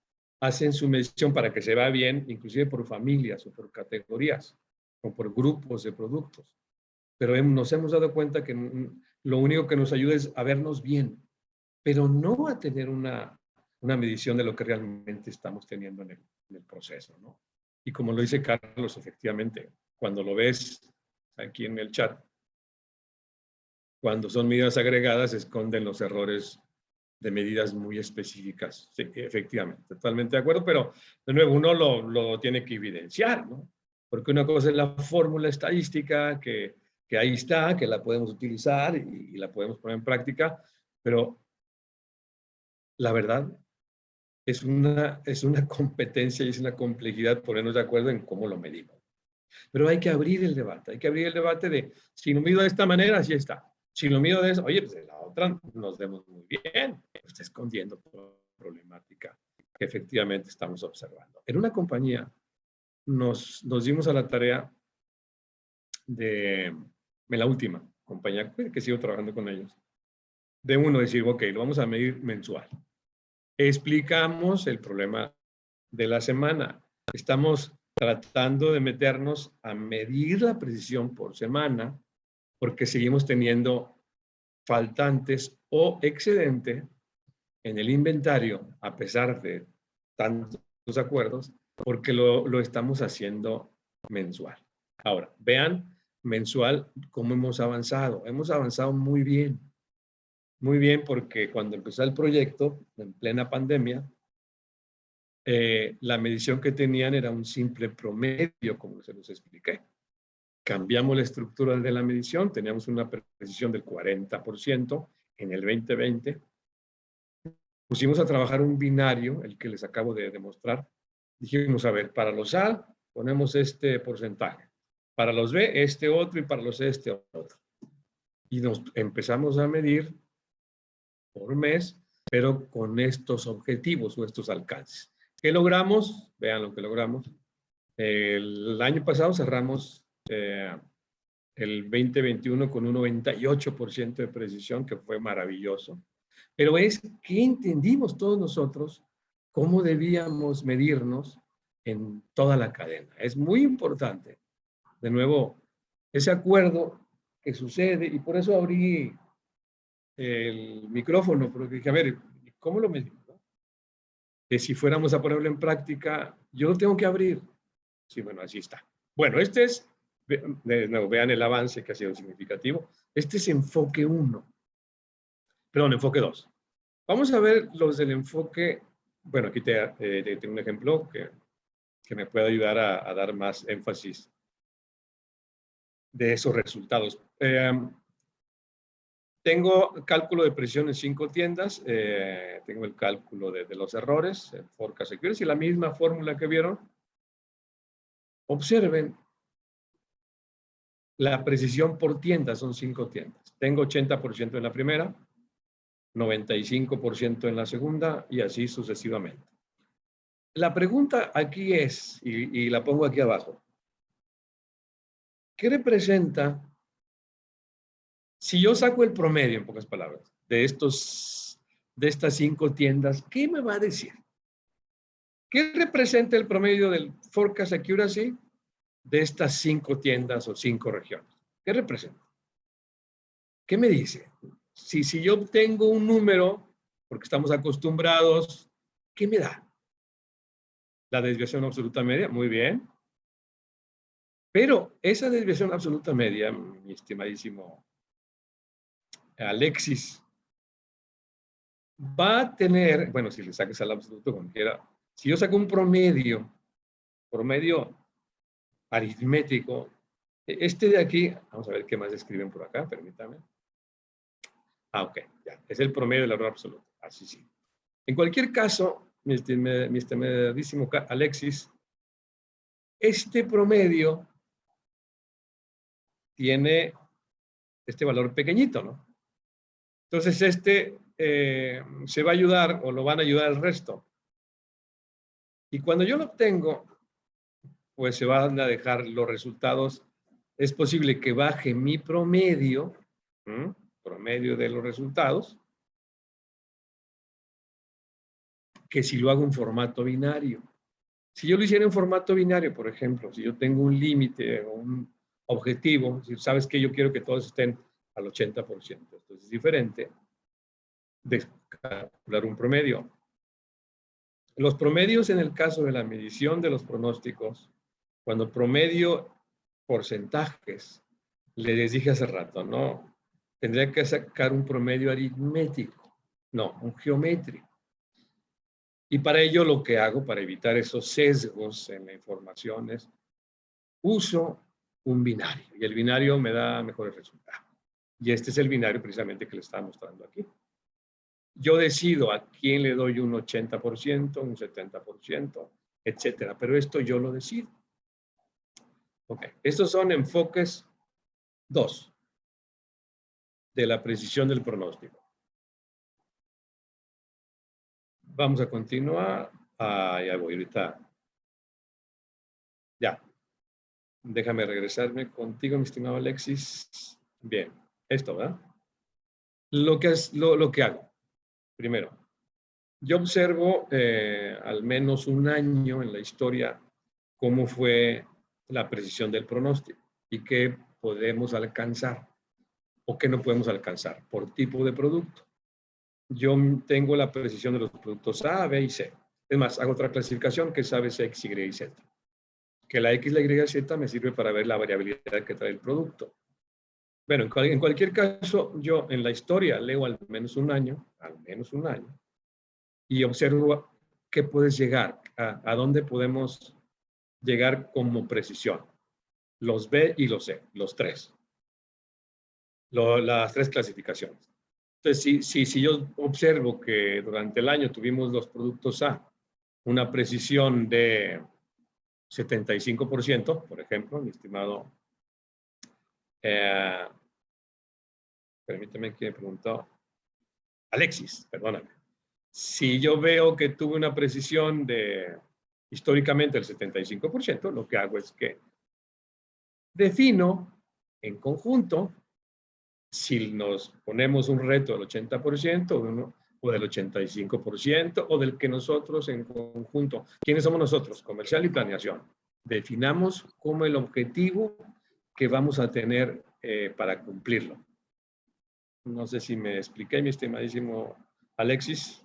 hacen su medición para que se vea bien, inclusive por familias o por categorías o por grupos de productos. Pero nos hemos dado cuenta que lo único que nos ayuda es a vernos bien, pero no a tener una medición de lo que realmente estamos teniendo en el proceso, ¿no? Y como lo dice Carlos, efectivamente, cuando lo ves aquí en el chat, cuando son medidas agregadas, esconden los errores de medidas muy específicas. Sí, efectivamente, totalmente de acuerdo, pero de nuevo uno lo tiene que evidenciar, ¿no? Porque una cosa es la fórmula estadística que ahí está, que la podemos utilizar y la podemos poner en práctica, pero la verdad es una competencia y es una complejidad ponernos de acuerdo en cómo lo medimos. Pero hay que abrir el debate, de si lo mido de esta manera, así está. Si lo mido de esa, oye, pues de la otra nos vemos muy bien. Está escondiendo toda la problemática que efectivamente estamos observando. En una compañía nos dimos a la tarea en la última compañía que sigo trabajando con ellos, de uno decir, ok, lo vamos a medir mensual. Explicamos el problema de la semana. Estamos tratando de meternos a medir la precisión por semana porque seguimos teniendo faltantes o excedente en el inventario a pesar de tantos acuerdos porque lo estamos haciendo mensual. Ahora, vean mensual cómo hemos avanzado. Hemos avanzado muy bien. Muy bien porque cuando empezó el proyecto en plena pandemia, la medición que tenían era un simple promedio, como se los expliqué. Cambiamos la estructura de la medición, teníamos una precisión del 40% en el 2020. Pusimos a trabajar un binario, el que les acabo de demostrar. Dijimos, a ver, para los A ponemos este porcentaje, para los B este otro y para los C este otro. Y nos empezamos a medir por mes, pero con estos objetivos o estos alcances. ¿Qué logramos? Vean lo que logramos. El año pasado cerramos el 2021 con un 98% de precisión, que fue maravilloso. Pero es que entendimos todos nosotros cómo debíamos medirnos en toda la cadena. Es muy importante, de nuevo, ese acuerdo que sucede, y por eso abrí el micrófono, porque dije, a ver, ¿cómo lo medimos? Que si fuéramos a ponerlo en práctica, yo lo tengo que abrir. Sí, bueno, así está. Bueno, este es, de nuevo, vean el avance que ha sido significativo. Este es enfoque 1. Perdón, enfoque 2. Vamos a ver los del enfoque, bueno, aquí tengo un ejemplo que me puede ayudar a dar más énfasis de esos resultados. Tengo cálculo de presión en 5 tiendas, tengo el cálculo de los errores, forecast accuracy, la misma fórmula que vieron. Observen, la precisión por tienda son 5 tiendas. Tengo 80% en la primera, 95% en la segunda y así sucesivamente. La pregunta aquí es, y la pongo aquí abajo, ¿qué representa? Si yo saco el promedio, en pocas palabras, de estas 5 tiendas, ¿qué me va a decir? ¿Qué representa el promedio del forecast accuracy de estas 5 tiendas o 5 regiones? ¿Qué representa? ¿Qué me dice? Si yo obtengo un número, porque estamos acostumbrados, ¿qué me da? La desviación absoluta media, muy bien. Pero esa desviación absoluta media, mi estimadísimo Alexis, va a tener, bueno, si le saques al absoluto como quiera, si yo saco un promedio aritmético, este de aquí, vamos a ver qué más escriben por acá, permítame. Ok, ya, es el promedio del error absoluto, así sí. En cualquier caso, mi estimadísimo Alexis, este promedio tiene este valor pequeñito, ¿no? Entonces, se va a ayudar o lo van a ayudar el resto. Y cuando yo lo obtengo, pues se van a dejar los resultados. Es posible que baje mi promedio, promedio de los resultados, que si lo hago en formato binario. Si yo lo hiciera en formato binario, por ejemplo, si yo tengo un límite o un objetivo, si sabes que yo quiero que todos estén al 80%, entonces es diferente de calcular un promedio. Los promedios en el caso de la medición de los pronósticos, cuando promedio porcentajes, les dije hace rato, ¿no? Tendría que sacar un promedio aritmético, no, un geométrico. Y para ello lo que hago, para evitar esos sesgos en la información, es uso un binario. Y el binario me da mejores resultados. Y este es el binario precisamente que le estaba mostrando aquí. Yo decido a quién le doy un 80%, un 70%, etcétera. Pero esto yo lo decido. Ok, estos son enfoques 2 de la precisión del pronóstico. Vamos a continuar. Ya voy ahorita. Ya. Déjame regresarme contigo, mi estimado Alexis. Bien, esto, ¿verdad? Lo que hago. Primero, yo observo al menos un año en la historia cómo fue la precisión del pronóstico y qué podemos alcanzar o qué no podemos alcanzar por tipo de producto. Yo tengo la precisión de los productos A, B y C. Es más, hago otra clasificación que es A, B, C, X, Y y Z. Que la X, la Y y Z me sirve para ver la variabilidad que trae el producto. Bueno, en cualquier caso, yo en la historia leo al menos un año, y observo qué puedes llegar, a dónde podemos llegar como precisión. Los B y los C, los tres. Las tres clasificaciones. Entonces, si yo observo que durante el año tuvimos los productos A una precisión de 75%, por ejemplo, mi estimado, permíteme que me preguntó, Alexis, perdóname. Si yo veo que tuve una precisión de históricamente el 75%, lo que hago es que defino en conjunto si nos ponemos un reto del 80% o del 85% o del que nosotros en conjunto, ¿quiénes somos nosotros? Comercial y planeación. Definamos como el objetivo que vamos a tener para cumplirlo. No sé si me expliqué, mi estimadísimo Alexis.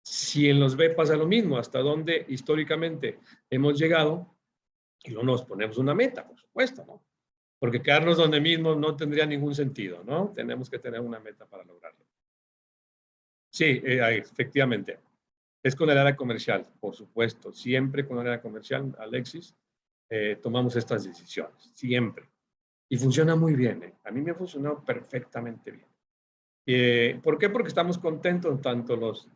Si en los B pasa lo mismo, hasta donde históricamente hemos llegado, y no nos ponemos una meta, por supuesto, ¿no? Porque quedarnos donde mismo no tendría ningún sentido, ¿no? Tenemos que tener una meta para lograrlo. Sí, efectivamente. Es con el área comercial, por supuesto. Siempre con el área comercial, Alexis, tomamos estas decisiones. Siempre. Y funciona muy bien, ¿eh? A mí me ha funcionado perfectamente bien. ¿Por qué? Porque estamos contentos, tanto los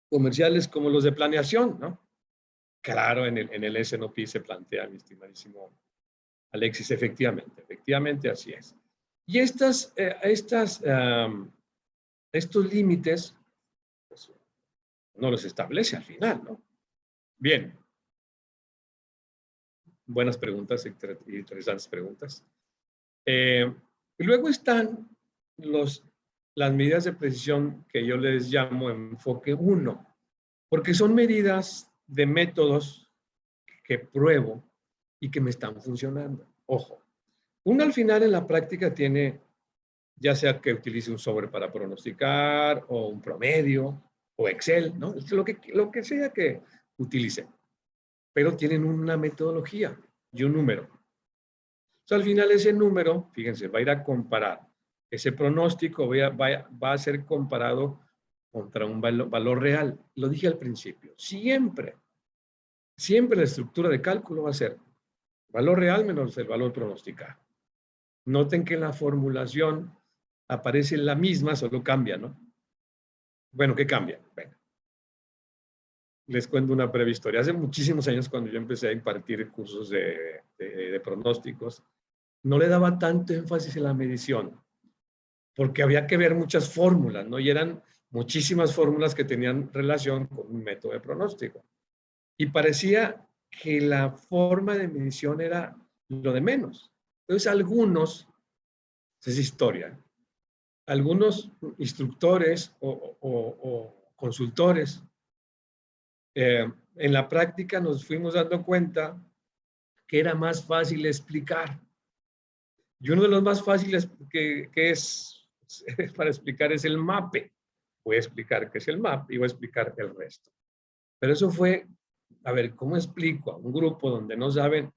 comerciales como los de planeación, ¿no? Claro, en el S&OP se plantea, mi estimadísimo Alexis, efectivamente así es. Y estos límites, pues, no los establece al final, ¿no? Bien. Buenas preguntas, interesantes preguntas. Y luego están las medidas de precisión que yo les llamo enfoque 1, porque son medidas de métodos que pruebo y que me están funcionando. Ojo, uno al final en la práctica tiene, ya sea que utilice un sobre para pronosticar o un promedio o Excel, ¿no? Lo que sea que utilice, pero tienen una metodología y un número. Entonces, al final ese número, fíjense, va a ir a comparar. Ese pronóstico va a ser comparado contra un valor real. Lo dije al principio. Siempre la estructura de cálculo va a ser valor real menos el valor pronosticado. Noten que en la formulación aparece la misma, solo cambia, ¿no? Bueno, ¿qué cambia? Bueno, les cuento una breve historia. Hace muchísimos años, cuando yo empecé a impartir cursos de pronósticos, no le daba tanto énfasis en la medición, porque había que ver muchas fórmulas, ¿no? Y eran muchísimas fórmulas que tenían relación con un método de pronóstico. Y parecía que la forma de medición era lo de menos. Entonces, algunos, es historia, algunos instructores o consultores, en la práctica nos fuimos dando cuenta que era más fácil explicar. Y uno de los más fáciles que es para explicar es el MAPE. Voy a explicar qué es el MAPE y voy a explicar el resto. Pero eso fue, a ver, ¿cómo explico a un grupo donde no saben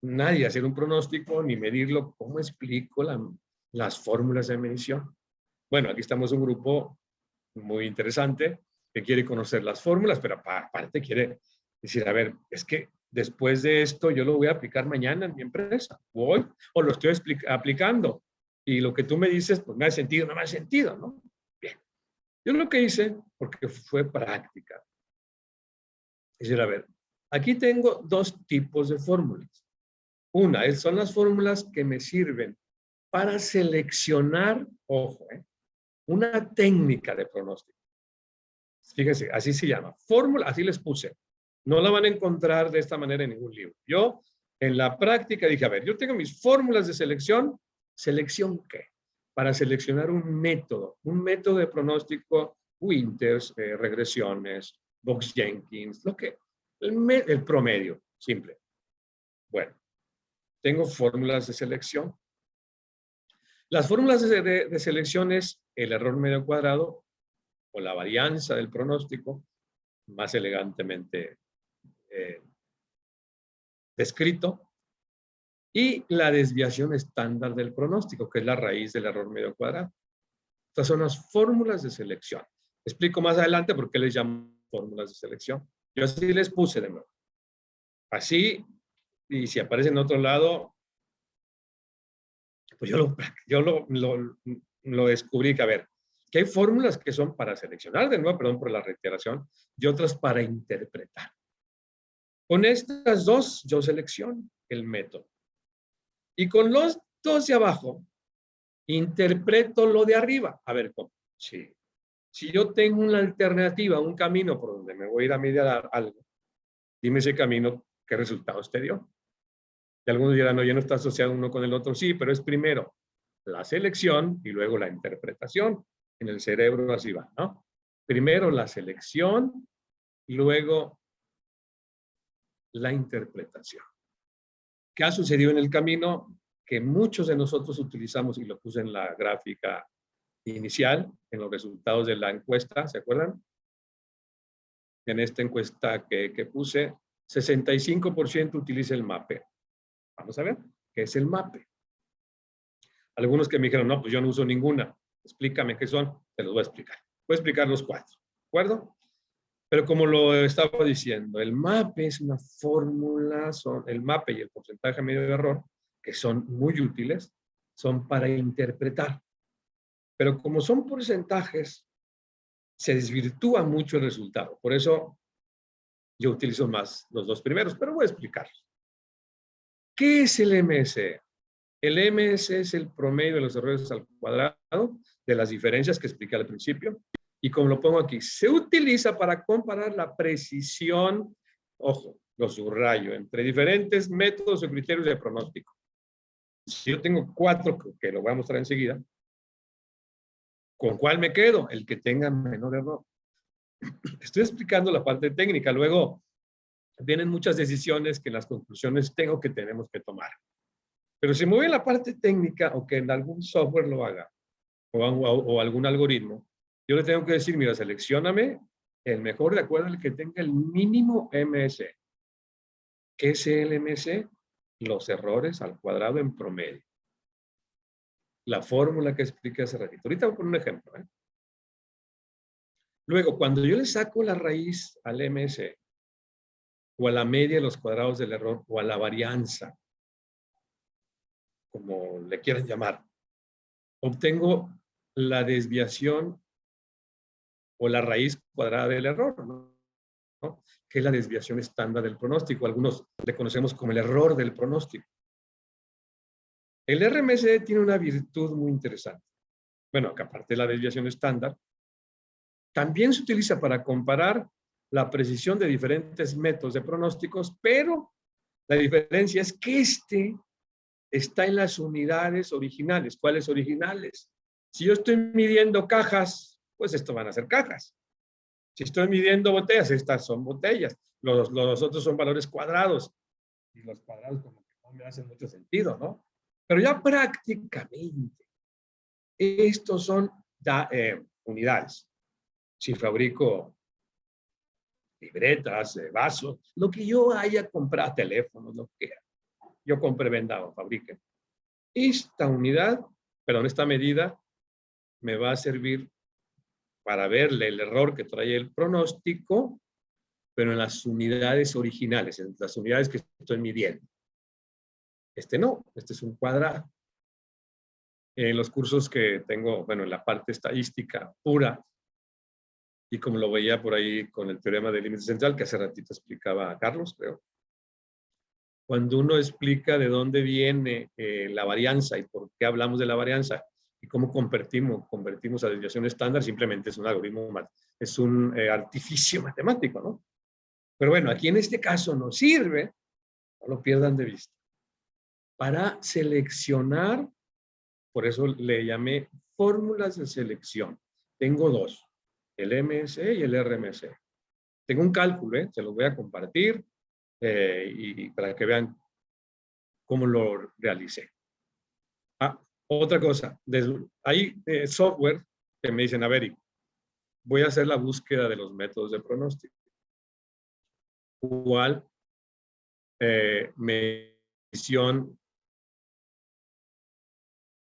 nadie hacer un pronóstico ni medirlo? ¿Cómo explico las fórmulas de medición? Bueno, aquí estamos un grupo muy interesante que quiere conocer las fórmulas, pero aparte quiere decir, a ver, es que después de esto yo lo voy a aplicar mañana en mi empresa. Voy o lo estoy aplicando. Y lo que tú me dices, pues me ha sentido, no me ha sentido, ¿no? Bien. Yo lo que hice, porque fue práctica, es decir, a ver, aquí tengo dos tipos de fórmulas. Una, son las fórmulas que me sirven para seleccionar, ojo, una técnica de pronóstico. Fíjense, así se llama. Fórmula, así les puse. No la van a encontrar de esta manera en ningún libro. Yo, en la práctica, dije, a ver, yo tengo mis fórmulas de selección. ¿Selección qué? Para seleccionar un método de pronóstico, Winters, regresiones, Box-Jenkins, el promedio, simple. Bueno, tengo fórmulas de selección. Las fórmulas de selección es el error medio cuadrado o la varianza del pronóstico, más elegantemente descrito, y la desviación estándar del pronóstico, que es la raíz del error medio cuadrado. Estas son las fórmulas de selección. Explico más adelante por qué les llamo fórmulas de selección. Yo así les puse de nuevo. Así, y si aparece en otro lado, pues yo lo descubrí que, a ver, que hay fórmulas que son para seleccionar, de nuevo, perdón por la reiteración, y otras para interpretar. Con estas dos, yo selecciono el método. Y con los dos de abajo, interpreto lo de arriba. A ver, ¿cómo? Sí. Si yo tengo una alternativa, un camino por donde me voy a ir a medir algo, dime ese camino, ¿qué resultados te dio? Y algunos dirán, no, ya no está asociado uno con el otro. Sí, pero es primero la selección y luego la interpretación. En el cerebro así va, ¿no? Primero la selección, luego la interpretación. ¿Qué ha sucedido en el camino? Que muchos de nosotros utilizamos, y lo puse en la gráfica inicial, en los resultados de la encuesta, ¿se acuerdan? En esta encuesta que puse, 65% utiliza el MAPE. Vamos a ver, ¿qué es el MAPE? Algunos que me dijeron, no, pues yo no uso ninguna. Explícame qué son, te los voy a explicar. Voy a explicar los cuatro, ¿de acuerdo? Pero como lo estaba diciendo, el MAPE es una fórmula, son el MAPE y el porcentaje medio de error, que son muy útiles, son para interpretar. Pero como son porcentajes, se desvirtúa mucho el resultado. Por eso yo utilizo más los dos primeros, pero voy a explicarlos. ¿Qué es el MS? El MS es el promedio de los errores al cuadrado de las diferencias que expliqué al principio. Y como lo pongo aquí, se utiliza para comparar la precisión, ojo, lo subrayo, entre diferentes métodos o criterios de pronóstico. Si yo tengo 4, que lo voy a mostrar enseguida, ¿con cuál me quedo? El que tenga menor error. Estoy explicando la parte técnica. Luego vienen muchas decisiones que en las conclusiones tenemos que tomar. Pero si me voy a la parte técnica o que en algún software lo haga o algún algoritmo, yo le tengo que decir, mira, seleccióname el mejor de acuerdo al que tenga el mínimo MS. ¿Qué es el MS? los errores al cuadrado en promedio. La fórmula que expliqué hace ratito. Ahorita voy a poner un ejemplo. Luego, cuando yo le saco la raíz al MSE, o a la media de los cuadrados del error, o a la varianza, como le quieran llamar, obtengo la desviación o la raíz cuadrada del error, ¿no? Que es la desviación estándar del pronóstico. Algunos le conocemos como el error del pronóstico. El RMSE tiene una virtud muy interesante. Bueno, que aparte de la desviación estándar, también se utiliza para comparar la precisión de diferentes métodos de pronósticos, pero la diferencia es que este está en las unidades originales. ¿Cuáles originales? Si yo estoy midiendo cajas, pues esto van a ser cajas. Si estoy midiendo botellas, estas son botellas. Los otros son valores cuadrados. Y los cuadrados como que no me hacen mucho sentido, ¿no? Pero ya prácticamente, estos son unidades. Si fabrico libretas, vasos, lo que yo haya comprado, teléfonos, lo que yo compre, venda o fabrique. Esta unidad, perdón, esta medida me va a servir para verle el error que trae el pronóstico, pero en las unidades originales, en las unidades que estoy midiendo. Este no, este es un cuadrado. En los cursos que tengo, bueno, en la parte estadística pura, y como lo veía por ahí con el teorema del límite central, que hace ratito explicaba Carlos, creo. Cuando uno explica de dónde viene la varianza y por qué hablamos de la varianza y cómo convertimos a desviación estándar, simplemente es un algoritmo, es un artificio matemático, ¿no? Pero bueno, aquí en este caso nos sirve, no lo pierdan de vista, para seleccionar, por eso le llamé fórmulas de selección. Tengo dos, el MSE y el RMSE. Tengo un cálculo, se los voy a compartir y para que vean cómo lo realicé. Otra cosa, hay software que me dicen, a ver, voy a hacer la búsqueda de los métodos de pronóstico. ¿Cuál medición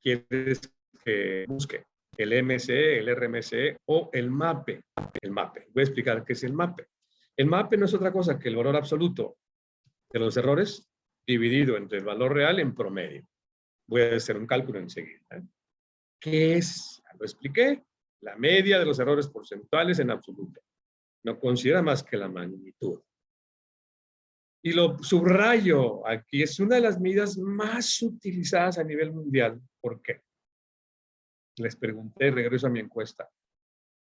quieres que busque? ¿El MSE, el RMSE o el MAPE? El MAPE. Voy a explicar qué es el MAPE. El MAPE no es otra cosa que el valor absoluto de los errores dividido entre el valor real en promedio. Voy a hacer un cálculo enseguida. ¿Qué es? Ya lo expliqué. La media de los errores porcentuales en absoluto. No considera más que la magnitud. Y lo subrayo aquí, es una de las medidas más utilizadas a nivel mundial. ¿Por qué? Les pregunté, regreso a mi encuesta.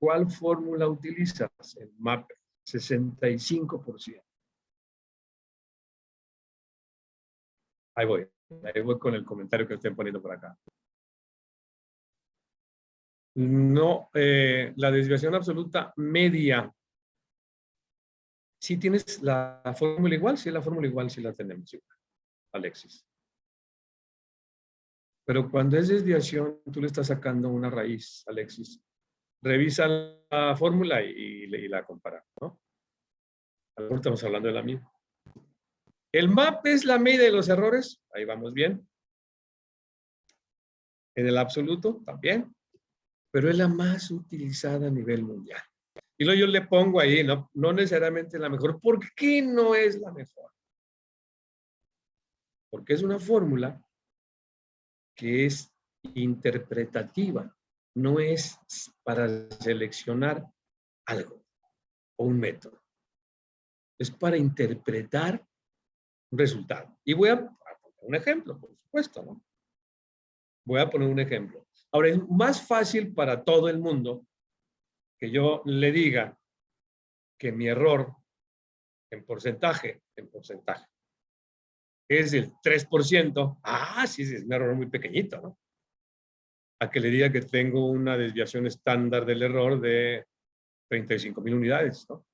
¿Cuál fórmula utilizas? El MAPE, 65%. Ahí voy con el comentario que estén poniendo por acá. No, la desviación absoluta media. Si tienes la fórmula igual, sí, la fórmula igual, sí la tenemos igual, Alexis. Pero cuando es desviación, tú le estás sacando una raíz, Alexis. Revisa la fórmula y la compara, ¿no? Ahora estamos hablando de la misma. El MAP es la media de los errores, ahí vamos bien. En el absoluto, también. Pero es la más utilizada a nivel mundial. Y luego yo le pongo ahí, no necesariamente la mejor. ¿Por qué no es la mejor? Porque es una fórmula que es interpretativa, no es para seleccionar algo o un método. Es para interpretar un resultado. Y voy a poner un ejemplo, por supuesto, ¿no? Voy a poner un ejemplo. Ahora, es más fácil para todo el mundo que yo le diga que mi error en porcentaje, es del 3%. Sí, es un error muy pequeñito, ¿no? A que le diga que tengo una desviación estándar del error de 35,000 unidades, ¿no?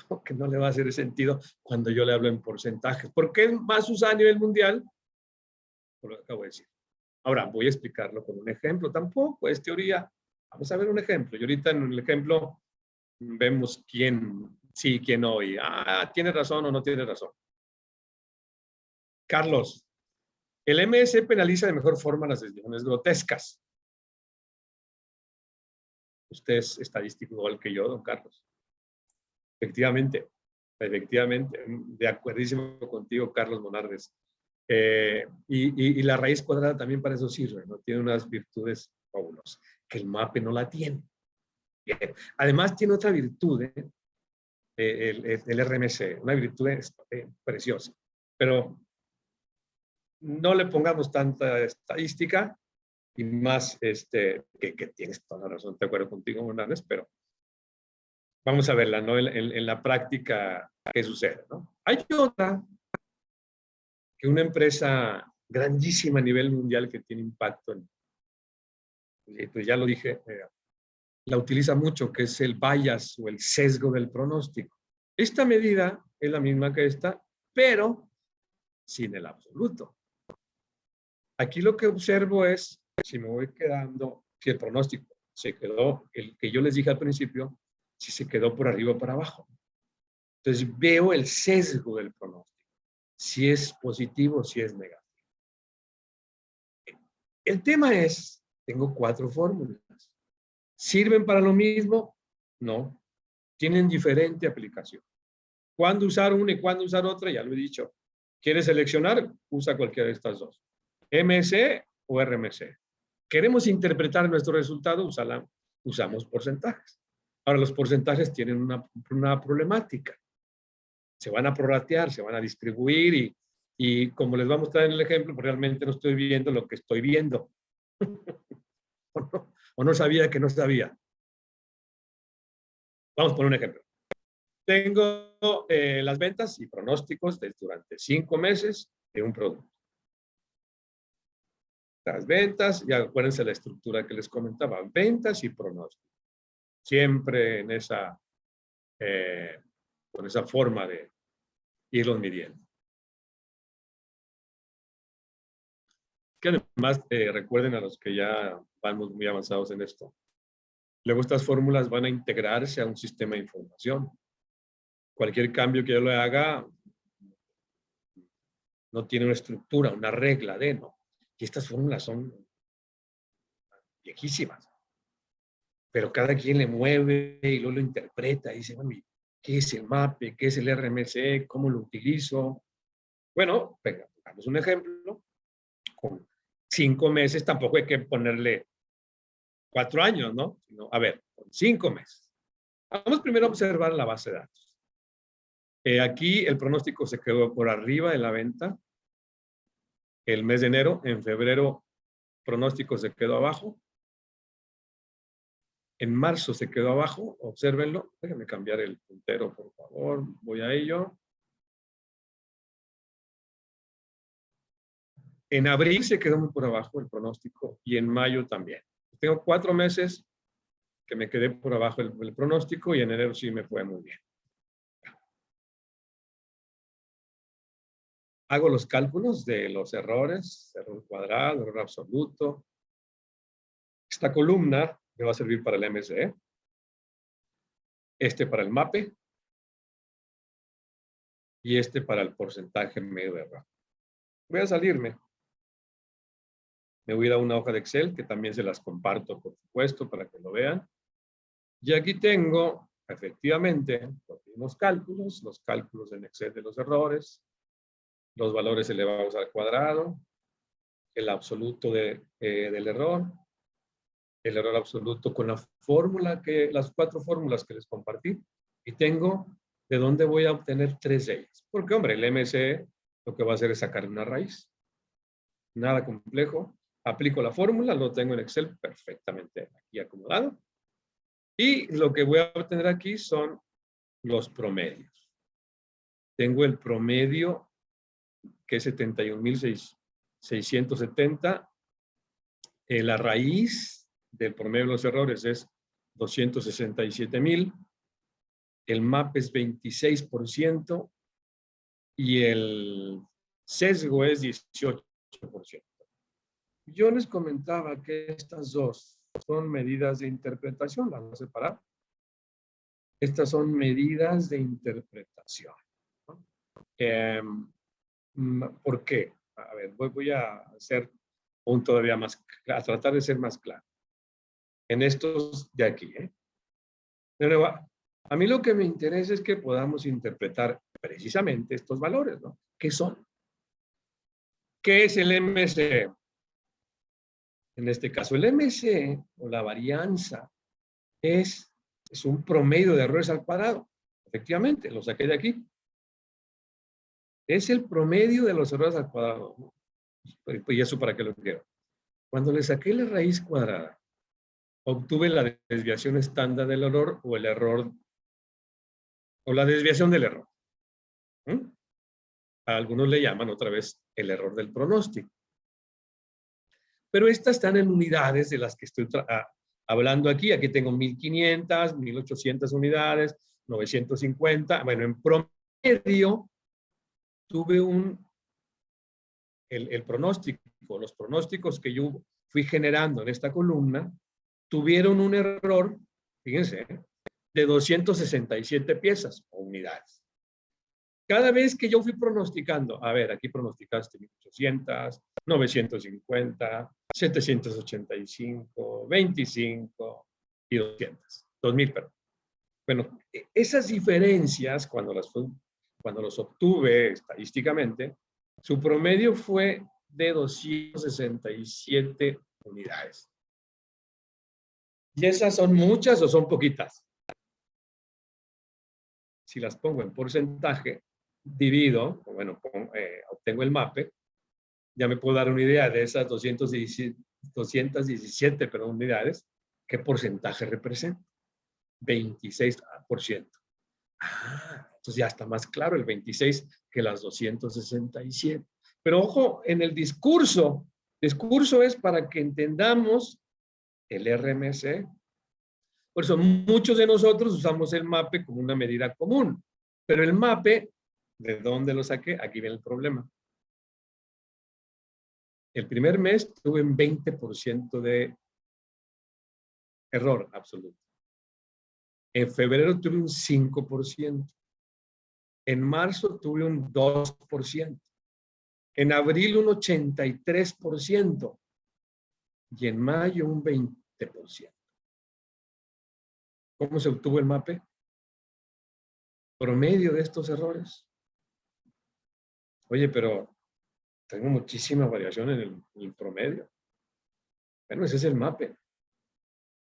Como que no le va a hacer sentido cuando yo le hablo en porcentajes. ¿Por qué es más usada a nivel mundial? Por lo que acabo de decir. Ahora, voy a explicarlo con un ejemplo. Tampoco es teoría. Vamos a ver un ejemplo. Y ahorita en el ejemplo vemos quién sí, quién no. Y, tiene razón o no tiene razón. Carlos, el MS penaliza de mejor forma las desviaciones grotescas. Usted es estadístico igual que yo, don Carlos. Efectivamente, de acuerdísimo contigo, Carlos Monardes. Y la raíz cuadrada también para eso sirve, ¿no? Tiene unas virtudes fabulosas, que el MAPE no la tiene. Bien. Además tiene otra virtud, el RMC, una virtud preciosa. Pero no le pongamos tanta estadística y más que tienes toda la razón, de acuerdo contigo, Monardes, pero vamos a verla, ¿no? En la práctica, ¿qué sucede, no? Hay otra, que una empresa grandísima a nivel mundial que tiene impacto en, pues ya lo dije, la utiliza mucho, que es el bias o el sesgo del pronóstico. Esta medida es la misma que esta, pero sin el absoluto. Aquí lo que observo es, si me voy quedando, si el pronóstico se quedó, el que yo les dije al principio, si se quedó por arriba o para abajo. Entonces veo el sesgo del pronóstico, si es positivo o si es negativo. El tema es, tengo 4 fórmulas. ¿Sirven para lo mismo? No. Tienen diferente aplicación. ¿Cuándo usar una y cuándo usar otra? Ya lo he dicho. ¿Quieres seleccionar? Usa cualquiera de estas dos. MC o RMC. ¿Queremos interpretar nuestro resultado? Usamos porcentajes. Ahora, los porcentajes tienen una problemática. Se van a prorratear, se van a distribuir y como les voy a mostrar en el ejemplo, pues realmente no estoy viendo lo que estoy viendo. o no sabía que no sabía. Vamos a poner un ejemplo. Tengo las ventas y pronósticos durante 5 meses de un producto. Las ventas, y acuérdense la estructura que les comentaba, ventas y pronósticos. Siempre en con esa forma de irlos midiendo. Que además recuerden a los que ya vamos muy avanzados en esto. Luego estas fórmulas van a integrarse a un sistema de información. Cualquier cambio que yo le haga no tiene una estructura, una regla de no. Y estas fórmulas son viejísimas. Pero cada quien le mueve y luego lo interpreta y dice, bueno, ¿qué es el MAPE? ¿Qué es el RMC? ¿Cómo lo utilizo? Bueno, venga, pongamos un ejemplo. Con 5 meses tampoco hay que ponerle 4 años, ¿no? Sino, a ver, con 5 meses. Vamos primero a observar la base de datos. Aquí el pronóstico se quedó por arriba de la venta el mes de enero. En febrero, pronóstico se quedó abajo. En marzo se quedó abajo. Obsérvenlo. Déjenme cambiar el puntero, por favor. Voy a ello. En abril se quedó muy por abajo el pronóstico y en mayo también. Tengo 4 meses que me quedé por abajo el pronóstico y en enero sí me fue muy bien. Hago los cálculos de los errores, error cuadrado, error absoluto. Esta columna me va a servir para el MSE, este para el MAPE y este para el porcentaje medio de error. Voy a salirme. Me voy a ir a una hoja de Excel que también se las comparto, por supuesto, para que lo vean. Y aquí tengo, efectivamente, los cálculos en Excel de los errores, los valores elevados al cuadrado, el absoluto del error, el error absoluto con la fórmula las 4 fórmulas que les compartí, y tengo de dónde voy a obtener 3 de ellas. Porque, hombre, el MSE lo que va a hacer es sacar una raíz. Nada complejo. Aplico la fórmula, lo tengo en Excel perfectamente aquí acomodado. Y lo que voy a obtener aquí son los promedios. Tengo el promedio que es 71.670. La raíz del promedio de los errores es 267.000. El MAP es 26% y el sesgo es 18%. Yo les comentaba que estas dos son medidas de interpretación. Las voy a separar. Estas son medidas de interpretación, ¿no? ¿Por qué? A ver, voy a hacer un todavía más, a tratar de ser más claro. En estos de aquí, ¿eh? De nuevo, a mí lo que me interesa es que podamos interpretar precisamente estos valores, ¿no? ¿Qué son? ¿Qué es el MC? En este caso, el MC o la varianza es un promedio de errores al cuadrado. Efectivamente, lo saqué de aquí. Es el promedio de los errores al cuadrado, ¿no? Pues, ¿y eso para qué lo quiero? Cuando le saqué la raíz cuadrada, obtuve la desviación estándar del error o el error, o la desviación del error. A algunos le llaman otra vez el error del pronóstico. Pero estas están en unidades de las que estoy hablando aquí. Aquí tengo 1500, 1800 unidades, 950. Bueno, en promedio tuve el pronóstico, los pronósticos que yo fui generando en esta columna, tuvieron un error, fíjense, de 267 piezas o unidades. Cada vez que yo fui pronosticando, a ver, aquí pronosticaste 1800, 950, 785, 25 y 200, 2000, perdón. Bueno, esas diferencias, cuando los obtuve estadísticamente, su promedio fue de 267 unidades. ¿Y esas son muchas o son poquitas? Si las pongo en porcentaje, divido, bueno, obtengo el MAPE, ya me puedo dar una idea de esas 217 unidades, ¿qué porcentaje representa? 26%. Entonces ya está más claro el 26 que las 267. Pero ojo, en el discurso es para que entendamos el RMC. Por eso muchos de nosotros usamos el MAPE como una medida común. Pero el MAPE, ¿de dónde lo saqué? Aquí viene el problema. El primer mes tuve un 20% de error absoluto. En febrero tuve un 5%. En marzo tuve un 2%. En abril un 83%. Y en mayo un 20%. ¿Cómo se obtuvo el MAPE? Promedio de estos errores. Oye, pero tengo muchísima variación en el promedio. Bueno, ese es el MAPE.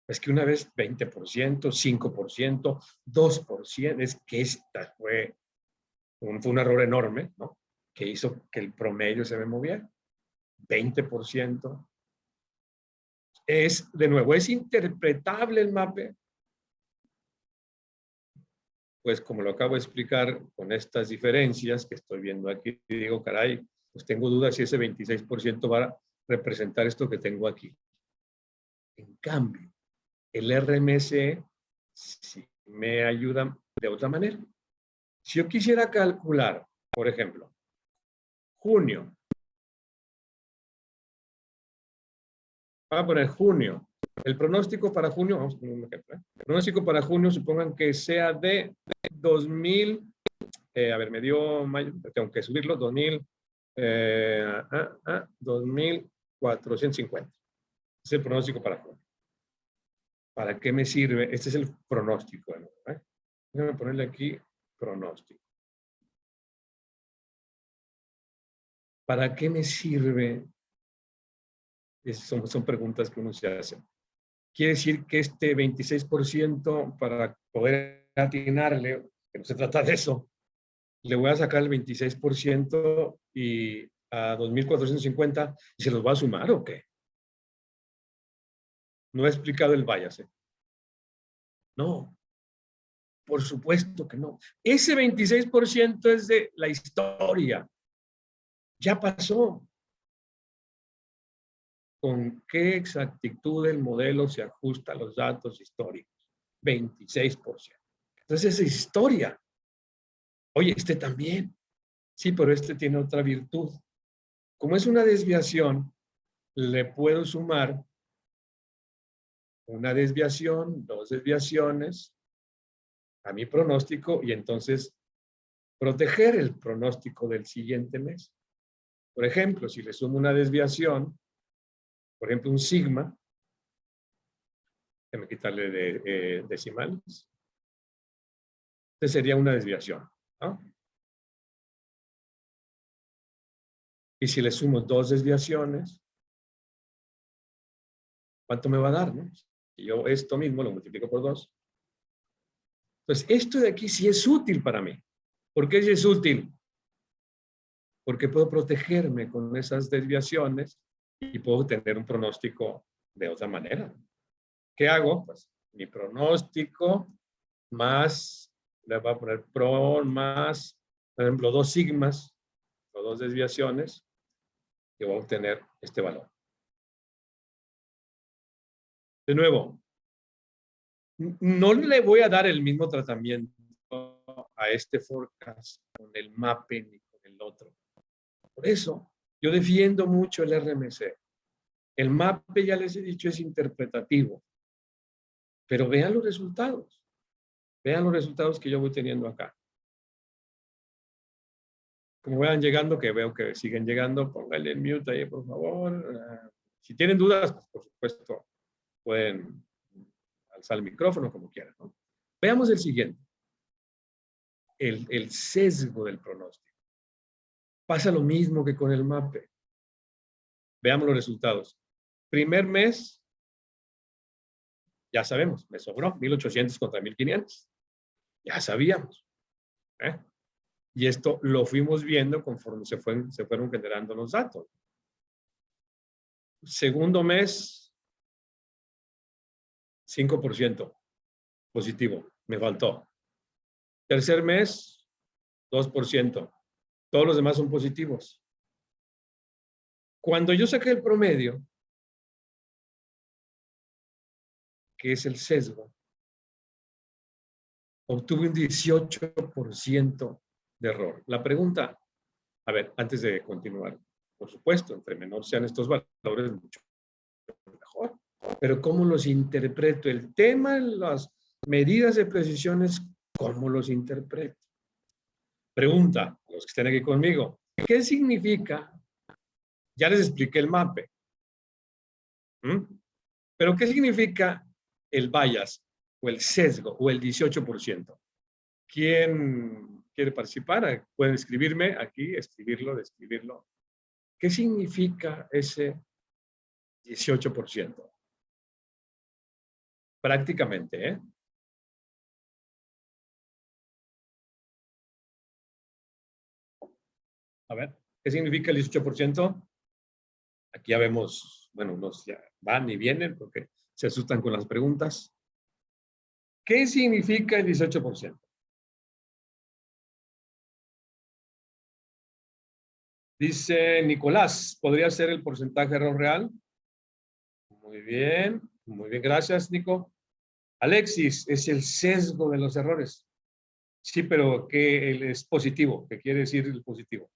Es que una vez 20%, 5%, 2%, es que esta fue un error enorme, ¿no? Que hizo que el promedio se me moviera. 20%. De nuevo, ¿es interpretable el MAPE? Pues como lo acabo de explicar con estas diferencias que estoy viendo aquí, digo, caray, pues tengo dudas si ese 26% va a representar esto que tengo aquí. En cambio, el RMC sí me ayuda de otra manera. Si yo quisiera calcular, por ejemplo, junio, vamos a poner junio, el pronóstico para junio, vamos a poner un ejemplo, el pronóstico para junio, supongan que sea de 2000, a ver, me dio mayo, tengo que subirlo, 2450. Es el pronóstico para junio. ¿Para qué me sirve? Este es el pronóstico. ¿Eh? Déjame ponerle aquí pronóstico. ¿Para qué me sirve? Son preguntas que uno se hace. Quiere decir que este 26% para poder atinarle, que no se trata de eso, le voy a sacar el 26% y a 2.450 y se los va a sumar o qué? No he explicado el bias. No, por supuesto que no. Ese 26% es de la historia. Ya pasó. ¿Con qué exactitud el modelo se ajusta a los datos históricos? 26%. Entonces es historia. Oye, este también. Sí, pero este tiene otra virtud. Como es una desviación, le puedo sumar una desviación, 2 desviaciones a mi pronóstico y entonces proteger el pronóstico del siguiente mes. Por ejemplo, si le sumo una desviación, por ejemplo, un sigma, déjame quitarle decimales. Este sería una desviación, ¿no? Y si le sumo 2 desviaciones, ¿cuánto me va a dar, no? Si yo esto mismo lo multiplico por 2. Entonces, esto de aquí sí es útil para mí. ¿Por qué sí es útil? Porque puedo protegerme con esas desviaciones y puedo tener un pronóstico de otra manera. ¿Qué hago? Pues mi pronóstico más, le voy a poner pro más, por ejemplo, 2 sigmas o 2 desviaciones, que voy a obtener este valor. De nuevo, no le voy a dar el mismo tratamiento a este forecast con el mapping y con el otro. Por eso, yo defiendo mucho el RMC. El mape, ya les he dicho, es interpretativo. Pero vean los resultados. Vean los resultados que yo voy teniendo acá. Como vayan llegando, que veo que siguen llegando, pónganle el mute ahí, por favor. Si tienen dudas, pues, por supuesto, pueden alzar el micrófono como quieran, ¿no? Veamos el siguiente. El sesgo del pronóstico. Pasa lo mismo que con el mape. Veamos los resultados. Primer mes, ya sabemos, me sobró 1,800 contra 1,500. Ya sabíamos. Y esto lo fuimos viendo conforme se fueron generando los datos. Segundo mes, 5% positivo, me faltó. Tercer mes, 2%. Todos los demás son positivos. Cuando yo saqué el promedio, que es el sesgo, obtuve un 18% de error. La pregunta, a ver, antes de continuar, por supuesto, entre menor sean estos valores, mucho mejor. Pero ¿cómo los interpreto? El tema, las medidas de precisiones, ¿cómo los interpreto? Pregunta, los que estén aquí conmigo, ¿qué significa? Ya les expliqué el mape. Pero ¿qué significa el bias o el sesgo o el 18%? ¿Quién quiere participar? Pueden escribirme aquí, escribirlo, describirlo. ¿Qué significa ese 18%? Prácticamente, ¿eh? A ver, ¿qué significa el 18%? Aquí ya vemos, bueno, unos ya van y vienen porque se asustan con las preguntas. ¿Qué significa el 18%? Dice Nicolás, ¿podría ser el porcentaje de error real? Muy bien, gracias, Nico. Alexis, es el sesgo de los errores. Sí, pero ¿qué es positivo? ¿Qué quiere decir el positivo?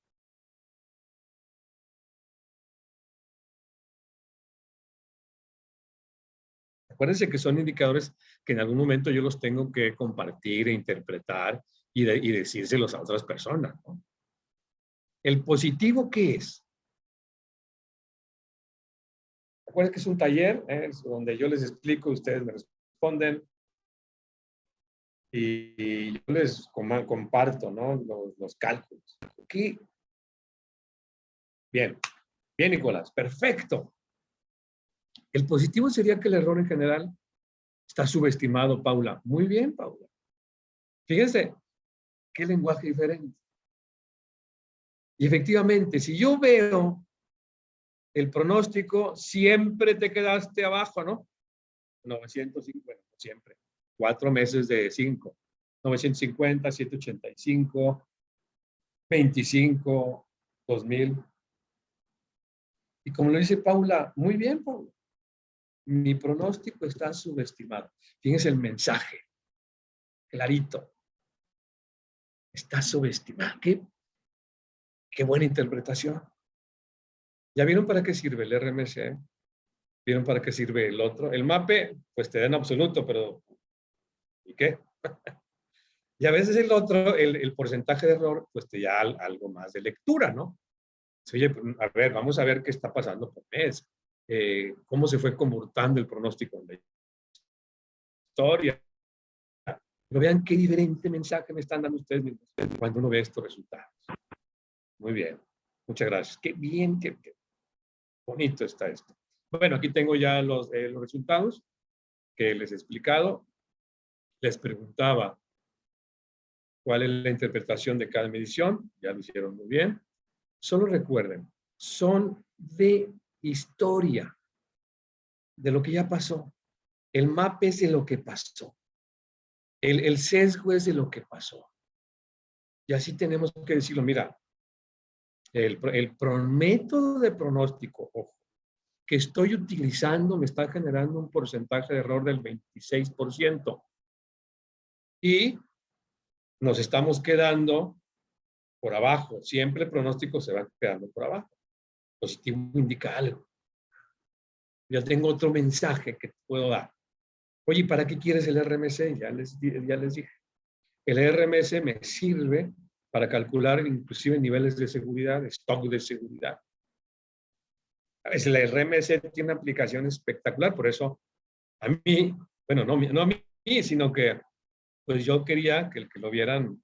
Acuérdense que son indicadores que en algún momento yo los tengo que compartir e interpretar y decírselos a otras personas, ¿no? ¿El positivo qué es? Acuérdense que es un taller, es donde yo les explico, ustedes me responden y yo les comparto, ¿no? Los cálculos. Aquí. Bien, bien, Nicolás, perfecto. El positivo sería que el error en general está subestimado, Paula. Muy bien, Paula. Fíjense, qué lenguaje diferente. Y efectivamente, si yo veo el pronóstico, siempre te quedaste abajo, ¿no? 950, siempre. 4 meses de 5. 950, 785, 25, 2000. Y como lo dice Paula, muy bien, Paula. Mi pronóstico está subestimado. Fíjense el mensaje. Clarito. Está subestimado. Qué buena interpretación. ¿Ya vieron para qué sirve el RMC? ¿Vieron para qué sirve el otro? El mape, pues te da en absoluto, pero ¿y qué? Y a veces el otro, el porcentaje de error, pues te da algo más de lectura, ¿no? Oye, a ver, vamos a ver qué está pasando por mes. Cómo se fue comportando el pronóstico en la historia. Pero vean qué diferente mensaje me están dando ustedes mismos cuando uno ve estos resultados. Muy bien. Muchas gracias. Qué bien, qué bonito está esto. Bueno, aquí tengo ya los resultados que les he explicado. Les preguntaba cuál es la interpretación de cada medición. Ya lo hicieron muy bien. Solo recuerden, son de historia, de lo que ya pasó. El mapa es de lo que pasó. El sesgo es de lo que pasó. Y así tenemos que decirlo. Mira, el método de pronóstico, ojo, que estoy utilizando me está generando un porcentaje de error del 26%. Y nos estamos quedando por abajo. Siempre el pronóstico se va quedando por abajo. Positivo indica algo. Ya tengo otro mensaje que te puedo dar. Oye, ¿para qué quieres el RMC? Ya les dije. El RMS me sirve para calcular inclusive niveles de seguridad, stock de seguridad. A veces el RMS tiene una aplicación espectacular, por eso a mí, bueno, no a mí, sino que pues yo quería que lo vieran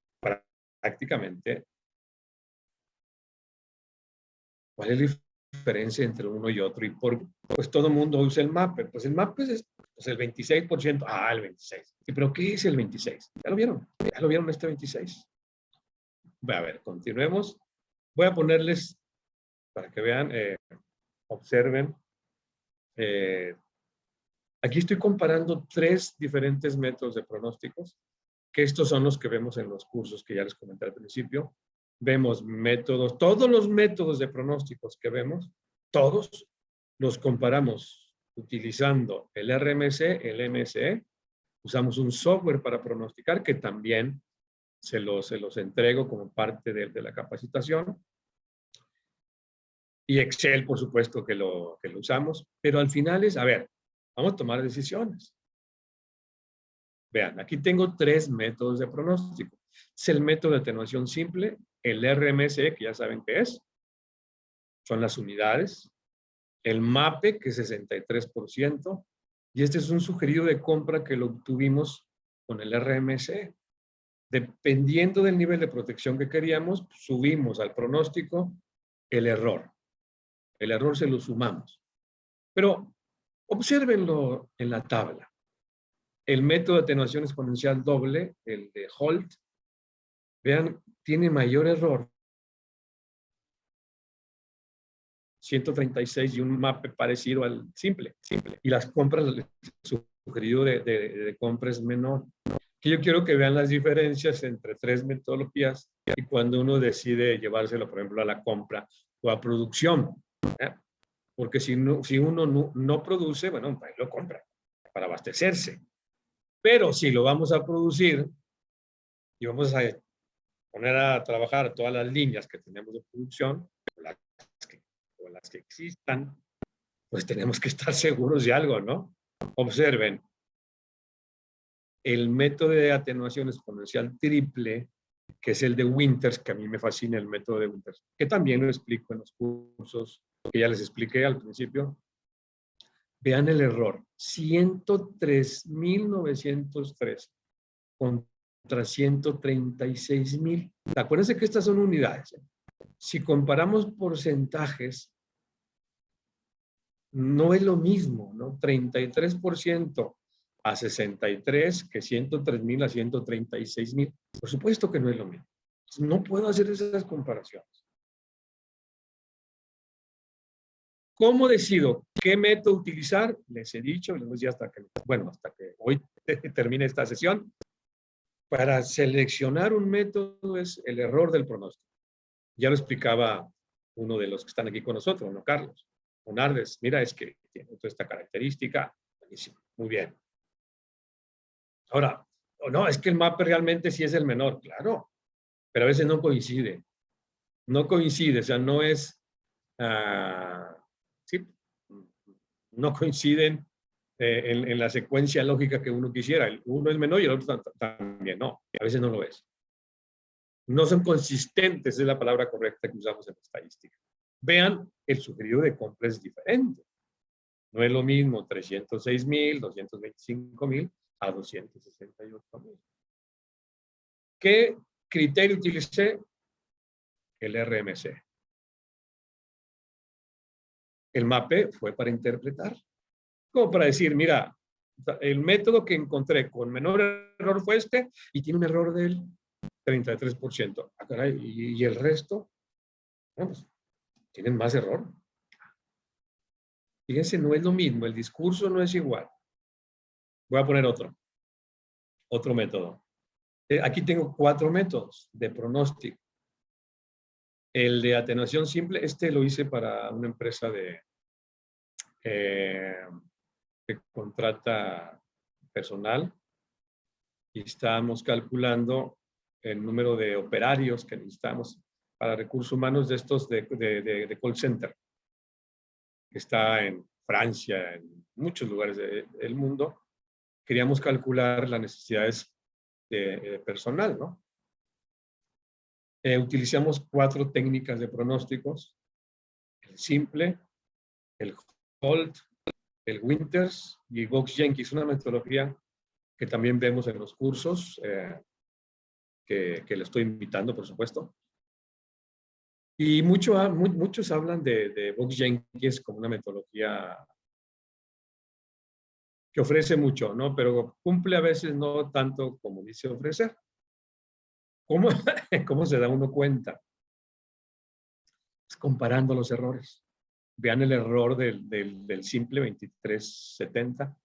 prácticamente. ¿Cuál es la diferencia entre uno y otro? Y pues todo el mundo usa el mapa. Pues el mapa es pues el 26%. Ah, el 26. ¿Pero qué es el 26? ¿Ya lo vieron? ¿Ya lo vieron este 26? A ver, continuemos. Voy a ponerles, para que vean, observen. Aquí estoy comparando 3 diferentes métodos de pronósticos, que estos son los que vemos en los cursos que ya les comenté al principio. Vemos métodos, todos los métodos de pronósticos que vemos, todos los comparamos utilizando el RMC, el MSE. Usamos un software para pronosticar que también se los entrego como parte de la capacitación. Y Excel, por supuesto, que lo usamos. Pero al final es, a ver, vamos a tomar decisiones. Vean, aquí tengo 3 métodos de pronóstico. Es el método de atenuación simple, el RMSE, que ya saben qué es. Son las unidades. El MAPE, que es 63%. Y este es un sugerido de compra que lo obtuvimos con el RMSE. Dependiendo del nivel de protección que queríamos, subimos al pronóstico el error. El error se lo sumamos. Pero obsérvenlo en la tabla. El método de atenuación exponencial doble, el de Holt, vean, tiene mayor error. 136 y un mapa parecido al simple. Y las compras, el sugerido de compra es menor. Que yo quiero que vean las diferencias entre 3 metodologías y cuando uno decide llevárselo, por ejemplo, a la compra o a producción. Porque si uno no produce, bueno, pues lo compra para abastecerse. Pero si lo vamos a producir y vamos a poner a trabajar todas las líneas que tenemos de producción, o las que existan, pues tenemos que estar seguros de algo, ¿no? Observen, el método de atenuación exponencial triple, que es el de Winters, que a mí me fascina el método de Winters, que también lo explico en los cursos que ya les expliqué al principio. Vean el error, 103.903 contra 136.000. Acuérdense que estas son unidades. Si comparamos porcentajes, no es lo mismo, ¿no? 33% a 63 que 103.000 a 136.000. Por supuesto que no es lo mismo. No puedo hacer esas comparaciones. ¿Cómo decido qué método utilizar? Les he dicho, les decía hasta que hoy termine esta sesión. Para seleccionar un método es el error del pronóstico. Ya lo explicaba uno de los que están aquí con nosotros, ¿no, Carlos? Onardes, mira, es que tiene toda esta característica. Buenísimo, muy bien. Ahora, no, es que el mapa realmente sí es el menor, claro, pero a veces no coincide. No coincide, o sea, no es... sí, no coinciden en la secuencia lógica que uno quisiera. El uno es menor y el otro también no. A veces no lo es. No son consistentes, es la palabra correcta que usamos en estadística. Vean, el sugerido de compra es diferente. No es lo mismo 306,000, 225,000 a 268,000. ¿Qué criterio utilicé? El RMC. El MAPE fue para interpretar. Como para decir, mira, el método que encontré con menor error fue este y tiene un error del 33%. Ah, caray, ¿y el resto? Bueno, pues, tienen más error. Fíjense, no es lo mismo, el discurso no es igual. Voy a poner otro método. Aquí tengo 4 métodos de pronóstico. El de atenuación simple, este lo hice para una empresa que contrata personal y estábamos calculando el número de operarios que necesitamos para recursos humanos de estos de call center, que está en Francia, en muchos lugares del mundo. Queríamos calcular las necesidades de personal, ¿no? Utilizamos 4 técnicas de pronósticos: el simple, el Holt, el Winters y Box-Jenkins, una metodología que también vemos en los cursos, que le estoy invitando, por supuesto. Y muchos hablan de Box-Jenkins como una metodología que ofrece mucho, ¿no? Pero cumple a veces no tanto como dice ofrecer. ¿Cómo se da uno cuenta? Es comparando los errores. Vean el error del simple 2370,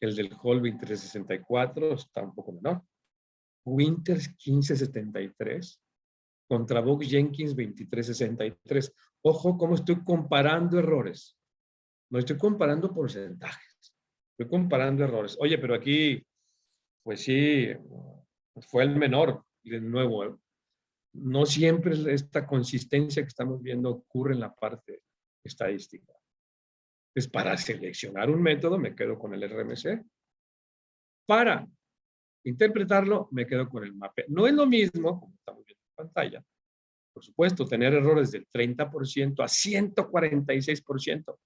el del Hall 2364, está un poco menor. Winters 1573 contra Box-Jenkins 2363. Ojo, cómo estoy comparando errores. No estoy comparando porcentajes. Estoy comparando errores. Oye, pero aquí, pues sí, fue el menor. Y de nuevo, no siempre esta consistencia que estamos viendo ocurre en la parte estadística. Es para seleccionar un método, me quedo con el RMC. Para interpretarlo, me quedo con el MAPE. No es lo mismo, como estamos viendo en pantalla, por supuesto, tener errores del 30% a 146%. ¡Wow!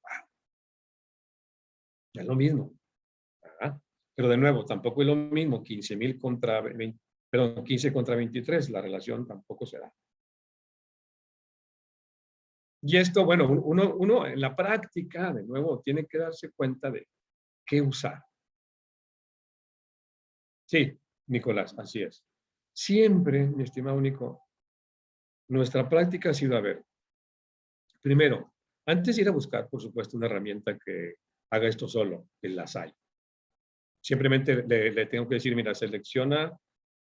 Es lo mismo. ¿Verdad? Pero de nuevo, tampoco es lo mismo 15,000 contra 20, perdón, 15 contra 23. La relación tampoco se da. Y esto, bueno, uno en la práctica, de nuevo, tiene que darse cuenta de qué usar. Sí, Nicolás, así es. Siempre, mi estimado Nico, nuestra práctica ha sido, a ver, primero, antes de ir a buscar, por supuesto, una herramienta que haga esto solo, que las hay. Simplemente le tengo que decir, mira, selecciona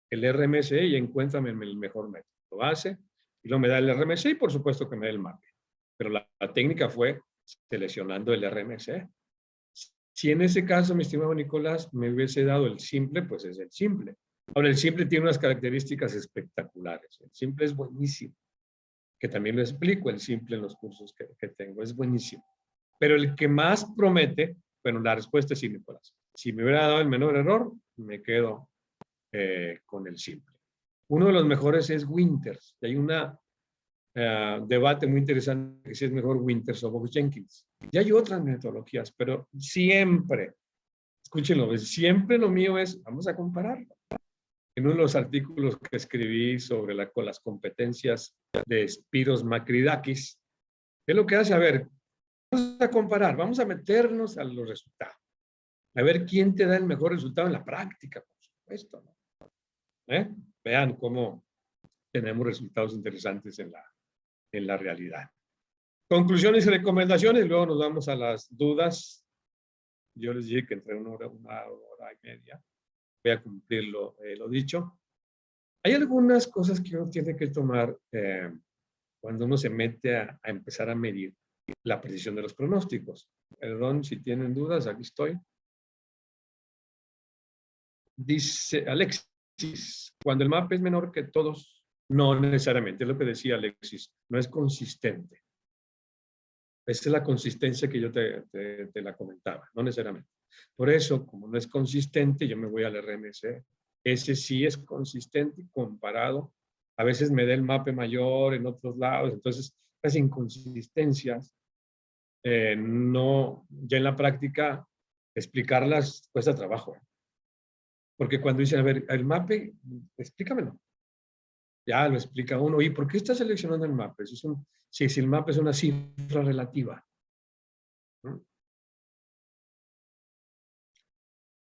el RMC y encuéntrame el mejor método. Lo hace y luego me da el RMC y por supuesto que me da el MAPE. Pero la técnica fue seleccionando el RMC. Si en ese caso, mi estimado Nicolás, me hubiese dado el simple, pues es el simple. Ahora, el simple tiene unas características espectaculares. El simple es buenísimo, que también lo explico, el simple en los cursos que tengo, es buenísimo. Pero el que más promete, bueno, la respuesta es sí, Nicolás. Si me hubiera dado el menor error, me quedo con el simple. Uno de los mejores es Winters. Y hay un debate muy interesante que si es mejor Winters o Box-Jenkins. Y hay otras metodologías, pero siempre, escúchenlo, siempre lo mío es, vamos a compararlo. En uno de los artículos que escribí sobre con las competencias de Spiros Makridakis, ¿qué es lo que hace? A ver, vamos a comparar, vamos a meternos a los resultados. A ver quién te da el mejor resultado en la práctica, por supuesto, ¿no? Vean cómo tenemos resultados interesantes en la realidad. Conclusiones y recomendaciones, luego nos vamos a las dudas. Yo les dije que entre una hora y media voy a cumplir lo dicho. Hay algunas cosas que uno tiene que tomar cuando uno se mete a empezar a medir la precisión de los pronósticos. Perdón, si tienen dudas, aquí estoy. Dice Alexis, cuando el MAPE es menor que todos, no necesariamente, es lo que decía Alexis, no es consistente. Esa es la consistencia que yo te la comentaba, no necesariamente. Por eso, como no es consistente, yo me voy al RMC. Ese sí es consistente comparado. A veces me da el MAPE mayor en otros lados, entonces las inconsistencias, no, ya en la práctica, explicarlas cuesta trabajo. Porque cuando dicen, a ver, el MAPE, explícamelo. Ya lo explica uno. ¿Y por qué está seleccionando el MAPE? Si el MAPE es una cifra relativa. ¿No?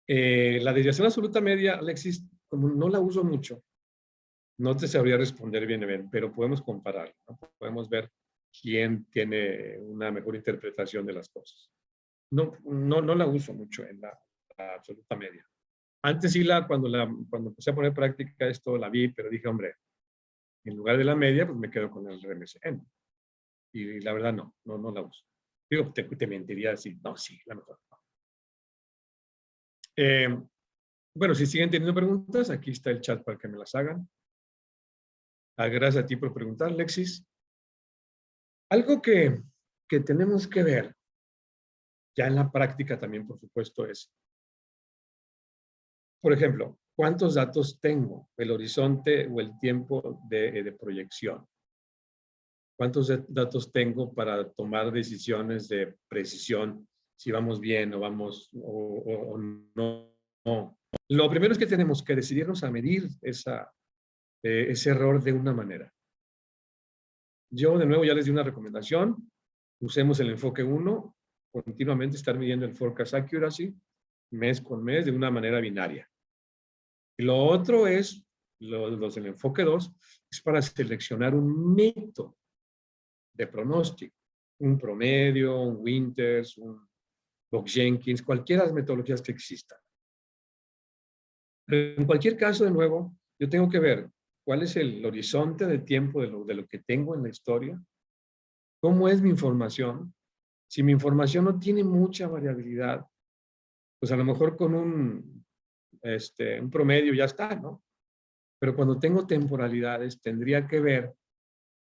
La desviación absoluta media, Alexis, como no la uso mucho, no te sabría responder bien, pero podemos comparar, ¿no? Podemos ver quién tiene una mejor interpretación de las cosas. No la uso mucho en la absoluta media. Antes sí, cuando empecé a poner práctica esto, la vi, pero dije, hombre, en lugar de la media, pues me quedo con el RMCN. Y la verdad no la uso. Digo, te mentiría decir, no, sí, la mejor. Bueno, si siguen teniendo preguntas, aquí está el chat para que me las hagan. Gracias a ti por preguntar, Alexis. Algo que tenemos que ver, ya en la práctica también, por supuesto, es, por ejemplo, ¿cuántos datos tengo? El horizonte o el tiempo de proyección. ¿Cuántos datos tengo para tomar decisiones de precisión, si vamos bien o vamos o no? Lo primero es que tenemos que decidirnos a medir ese error de una manera. Yo, de nuevo, ya les di una recomendación. Usemos el enfoque 1, continuamente estar midiendo el forecast accuracy, mes con mes, de una manera binaria. Y lo otro es, los del enfoque 2, es para seleccionar un método de pronóstico, un promedio, un Winters, un Box-Jenkins, cualquiera de las metodologías que existan. Pero en cualquier caso, de nuevo, yo tengo que ver cuál es el horizonte de tiempo de lo que tengo en la historia, cómo es mi información. Si mi información no tiene mucha variabilidad, pues a lo mejor con un promedio ya está, ¿no? Pero cuando tengo temporalidades, tendría que ver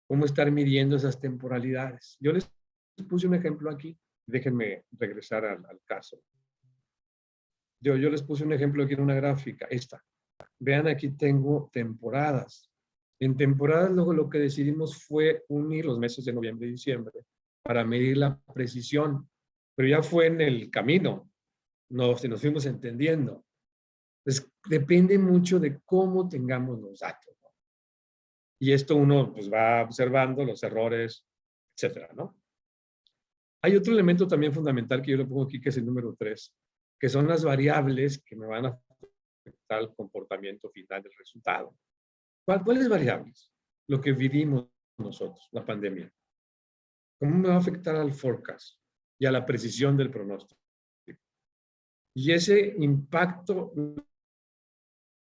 cómo estar midiendo esas temporalidades. Yo les puse un ejemplo aquí. Déjenme regresar al caso. Yo les puse un ejemplo aquí en una gráfica. Esta. Vean, aquí tengo temporadas. En temporadas, luego lo que decidimos fue unir los meses de noviembre y diciembre para medir la precisión. Pero ya fue en el camino. Nos fuimos entendiendo. Pues depende mucho de cómo tengamos los datos, ¿no? Y esto uno pues va observando los errores, etcétera, ¿no? Hay otro elemento también fundamental que yo le pongo aquí, que es el número 3, que son las variables que me van a afectar el comportamiento final del resultado. ¿Cuáles variables? Lo que vivimos nosotros, la pandemia. ¿Cómo me va a afectar al forecast y a la precisión del pronóstico? Y ese impacto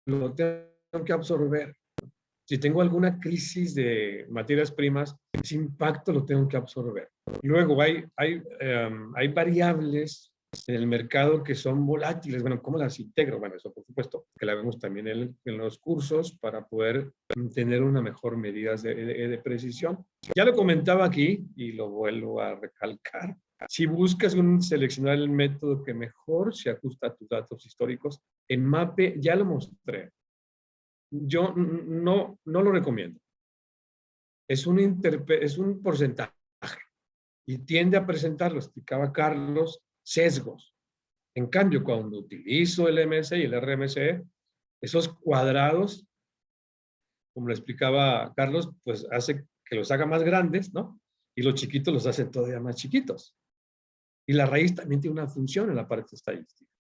lo tengo que absorber. Si tengo alguna crisis de materias primas, ese impacto lo tengo que absorber. Luego hay variables en el mercado que son volátiles. Bueno, ¿cómo las integro? Bueno, eso por supuesto, que la vemos también en los cursos para poder tener una mejor medida de precisión. Ya lo comentaba aquí y lo vuelvo a recalcar. Si buscas seleccionar el método que mejor se ajusta a tus datos históricos, en MAPE ya lo mostré. Yo no lo recomiendo. Es un porcentaje y tiende a presentar, lo explicaba Carlos, sesgos. En cambio, cuando utilizo el MSE y el RMSE, esos cuadrados, como lo explicaba Carlos, pues hace que los haga más grandes, ¿no? Y los chiquitos los hace todavía más chiquitos. Y la raíz también tiene una función en la parte estadística.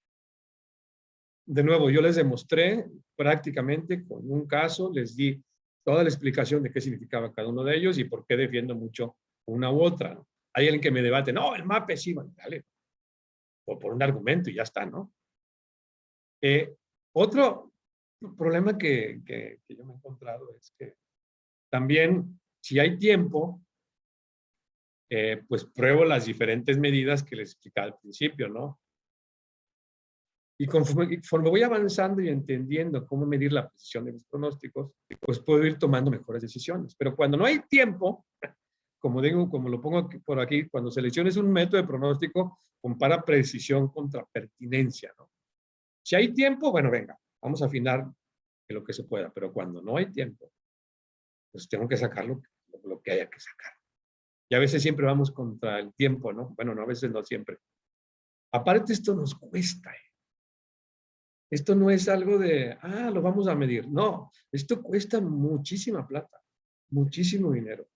De nuevo, yo les demostré prácticamente con un caso, les di toda la explicación de qué significaba cada uno de ellos y por qué defiendo mucho una u otra, ¿no? Hay alguien que me debate, no, el MAPE sí, bueno, dale, o por un argumento y ya está, ¿no? Otro problema que yo me he encontrado es que también, si hay tiempo, pues pruebo las diferentes medidas que les explicaba al principio, ¿no? Y conforme voy avanzando y entendiendo cómo medir la precisión de mis pronósticos, pues puedo ir tomando mejores decisiones. Pero cuando no hay tiempo, como digo, como lo pongo por aquí, cuando selecciones un método de pronóstico, compara precisión contra pertinencia, ¿no? Si hay tiempo, bueno, venga, vamos a afinar en lo que se pueda. Pero cuando no hay tiempo, pues tengo que sacar lo que haya que sacar. Y a veces siempre vamos contra el tiempo, ¿no? Bueno, no, a veces no siempre. Aparte, esto nos cuesta. Esto no es algo de, lo vamos a medir. No, esto cuesta muchísima plata, muchísimo dinero.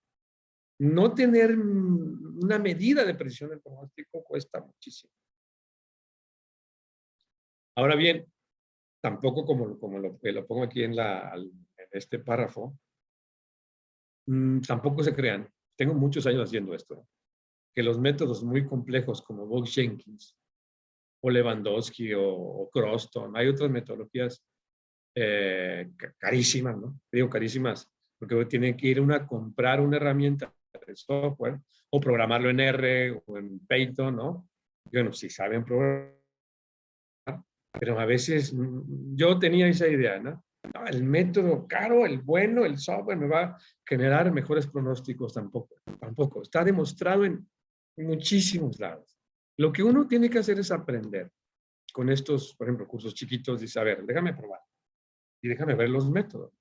No tener una medida de precisión del pronóstico cuesta muchísimo. Ahora bien, tampoco como lo pongo aquí en este párrafo, tampoco se crean. Tengo muchos años haciendo esto, que los métodos muy complejos como Box-Jenkins o Lewandowski o Croston, hay otras metodologías carísimas, ¿no? Digo carísimas, porque tienen que ir a comprar una herramienta de software o programarlo en R o en Python, ¿no? Y bueno, si saben programar, pero a veces yo tenía esa idea, ¿no? No, el método caro, el bueno, el software me va a generar mejores pronósticos. Tampoco. Está demostrado en muchísimos lados. Lo que uno tiene que hacer es aprender con estos, por ejemplo, cursos chiquitos y saber, déjame probar y déjame ver los métodos.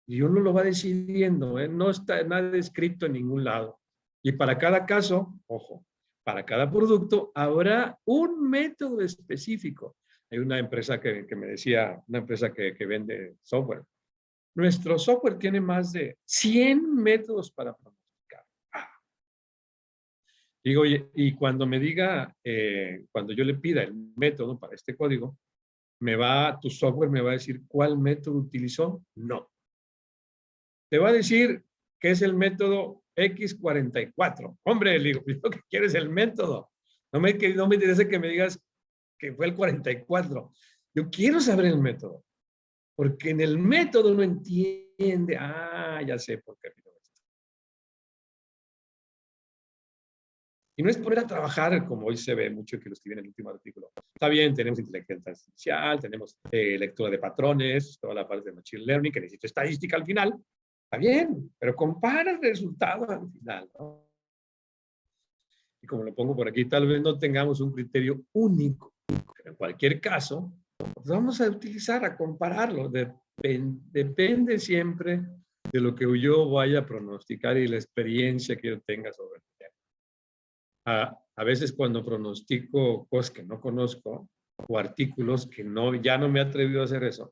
Y uno lo va decidiendo, ¿eh? No está nada escrito en ningún lado. Y para cada caso, ojo, para cada producto habrá un método específico. Hay una empresa que me decía, una empresa que vende software. Nuestro software tiene más de 100 métodos para pronosticar. Digo, y cuando me diga, cuando yo le pida el método para este código, tu software me va a decir cuál método utilizó. No. Te va a decir que es el método X44. Hombre, le digo, lo que quiero es el método. No me interesa que me digas que fue el 44. Yo quiero saber el método. Porque en el método uno entiende, ya sé por qué vino esto. Y no es poner a trabajar, como hoy se ve mucho que lo escribí en el último artículo. Está bien, tenemos inteligencia artificial, tenemos lectura de patrones, toda la parte de machine learning, que necesita estadística al final. Está bien, pero compara el resultado al final, ¿no? Y como lo pongo por aquí, tal vez no tengamos un criterio único, pero en cualquier caso, pues vamos a utilizar, a compararlo. Depende siempre de lo que yo vaya a pronosticar y la experiencia que yo tenga sobre el tema. A veces cuando pronostico cosas que no conozco o artículos que ya no me he atrevido a hacer eso,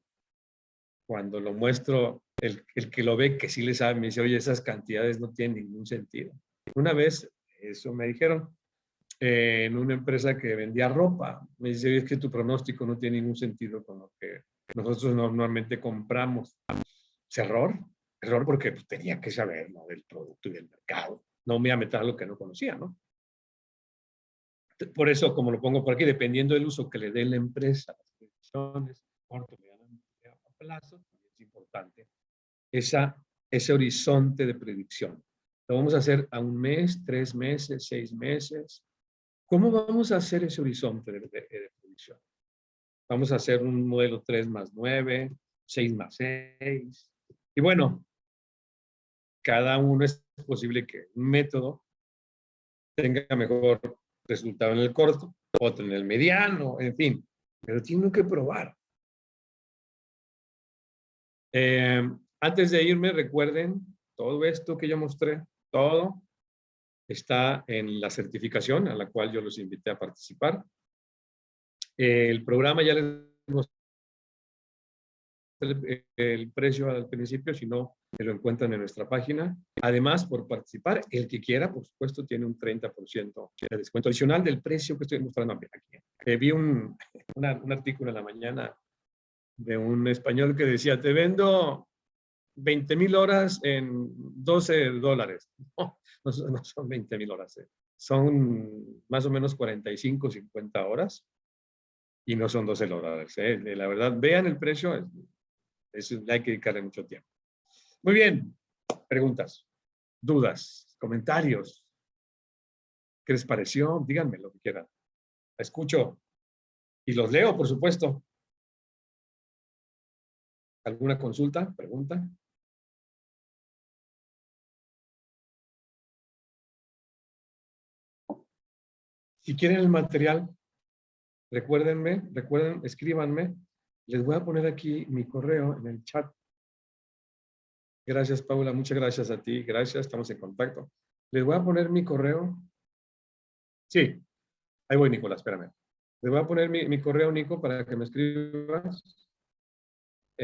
cuando lo muestro, el que lo ve que sí le sabe, me dice, oye, esas cantidades no tienen ningún sentido. Una vez, eso me dijeron, en una empresa que vendía ropa, me dice, es que tu pronóstico no tiene ningún sentido con lo que nosotros normalmente compramos. ¿Es error? Error porque pues, tenía que saber, ¿no?, del producto y del mercado. No me iba a meter a lo que no conocía, ¿no? Por eso, como lo pongo por aquí, dependiendo del uso que le dé la empresa, las predicciones, corto, mediano plazo, es importante ese horizonte de predicción. Lo vamos a hacer a 1 mes, 3 meses, 6 meses. ¿Cómo vamos a hacer ese horizonte de predicción? Vamos a hacer un modelo 3+9, 6+6. Y bueno, cada uno es posible que un método tenga mejor resultado en el corto, otro en el mediano, en fin, pero tiene que probar. Antes de irme, recuerden, todo esto que yo mostré, todo está en la certificación a la cual yo los invité a participar. El programa ya les mostré el precio al principio, si no, lo encuentran en nuestra página. Además, por participar, el que quiera, por supuesto, tiene un 30% de descuento adicional del precio que estoy mostrando aquí. Vi un artículo en la mañana de un español que decía, te vendo 20,000 horas en $12. No son 20,000 horas. Son más o menos 45, 50 horas y no son $12. La verdad, vean el precio, hay que dedicarle mucho tiempo. Muy bien. Preguntas, dudas, comentarios. ¿Qué les pareció? Díganme lo que quieran. La escucho y los leo, por supuesto. ¿Alguna consulta? ¿Pregunta? Si quieren el material, recuerden, escríbanme. Les voy a poner aquí mi correo en el chat. Gracias, Paula. Muchas gracias a ti. Gracias. Estamos en contacto. Les voy a poner mi correo. Sí, ahí voy, Nicolás, espérame. Les voy a poner mi correo, Nico, para que me escribas. Y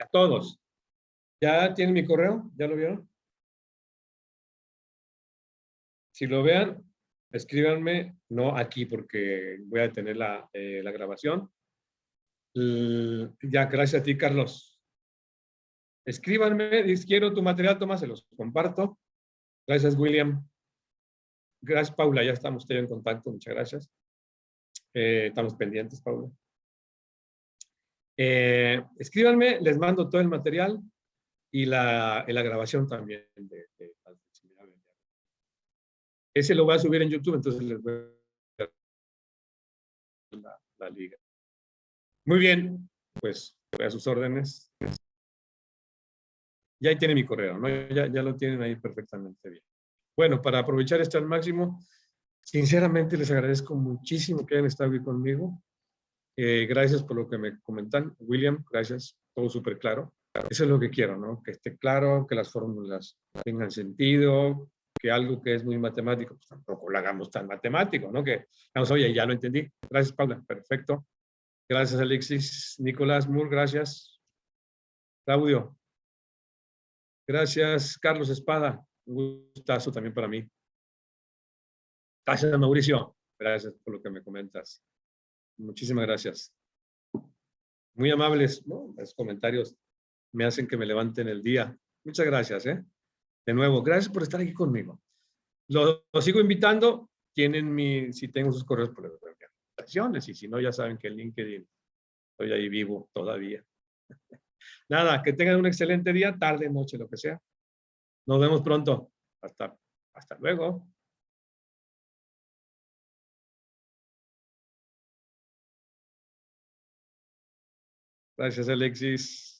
a todos. ¿Ya tienen mi correo? ¿Ya lo vieron? Si lo vean, escríbanme, no aquí porque voy a detener la grabación. Ya, gracias a ti, Carlos. Escríbanme, quiero tu material, toma, se los comparto. Gracias, William. Gracias, Paula, ya estamos en contacto, muchas gracias. Estamos pendientes, Paula. Escríbanme, les mando todo el material y la grabación también. Ese lo voy a subir en YouTube, entonces les voy a dar la liga. Muy bien, pues a sus órdenes. Ya ahí tiene mi correo, ¿no? Ya lo tienen ahí perfectamente bien. Bueno, para aprovechar esto al máximo, sinceramente les agradezco muchísimo que hayan estado aquí conmigo. Gracias por lo que me comentan. William, gracias. Todo súper claro. Eso es lo que quiero, ¿no? Que esté claro, que las fórmulas tengan sentido, que algo que es muy matemático, pues tampoco lo hagamos tan matemático, ¿no? Que, vamos, oye, ya lo entendí. Gracias, Paula. Perfecto. Gracias, Alexis. Nicolás Moore, gracias. Claudio. Gracias, Carlos Espada. Un gustazo también para mí. Gracias, Mauricio. Gracias por lo que me comentas. Muchísimas gracias. Muy amables, ¿no? Los comentarios me hacen que me levanten el día. Muchas gracias, ¿eh? De nuevo, gracias por estar aquí conmigo. Lo sigo invitando. Si tengo sus correos, por las invitaciones, y si no, ya saben que en LinkedIn estoy ahí vivo todavía. Nada, que tengan un excelente día, tarde, noche, lo que sea. Nos vemos pronto. Hasta luego. Gracias, Alexis.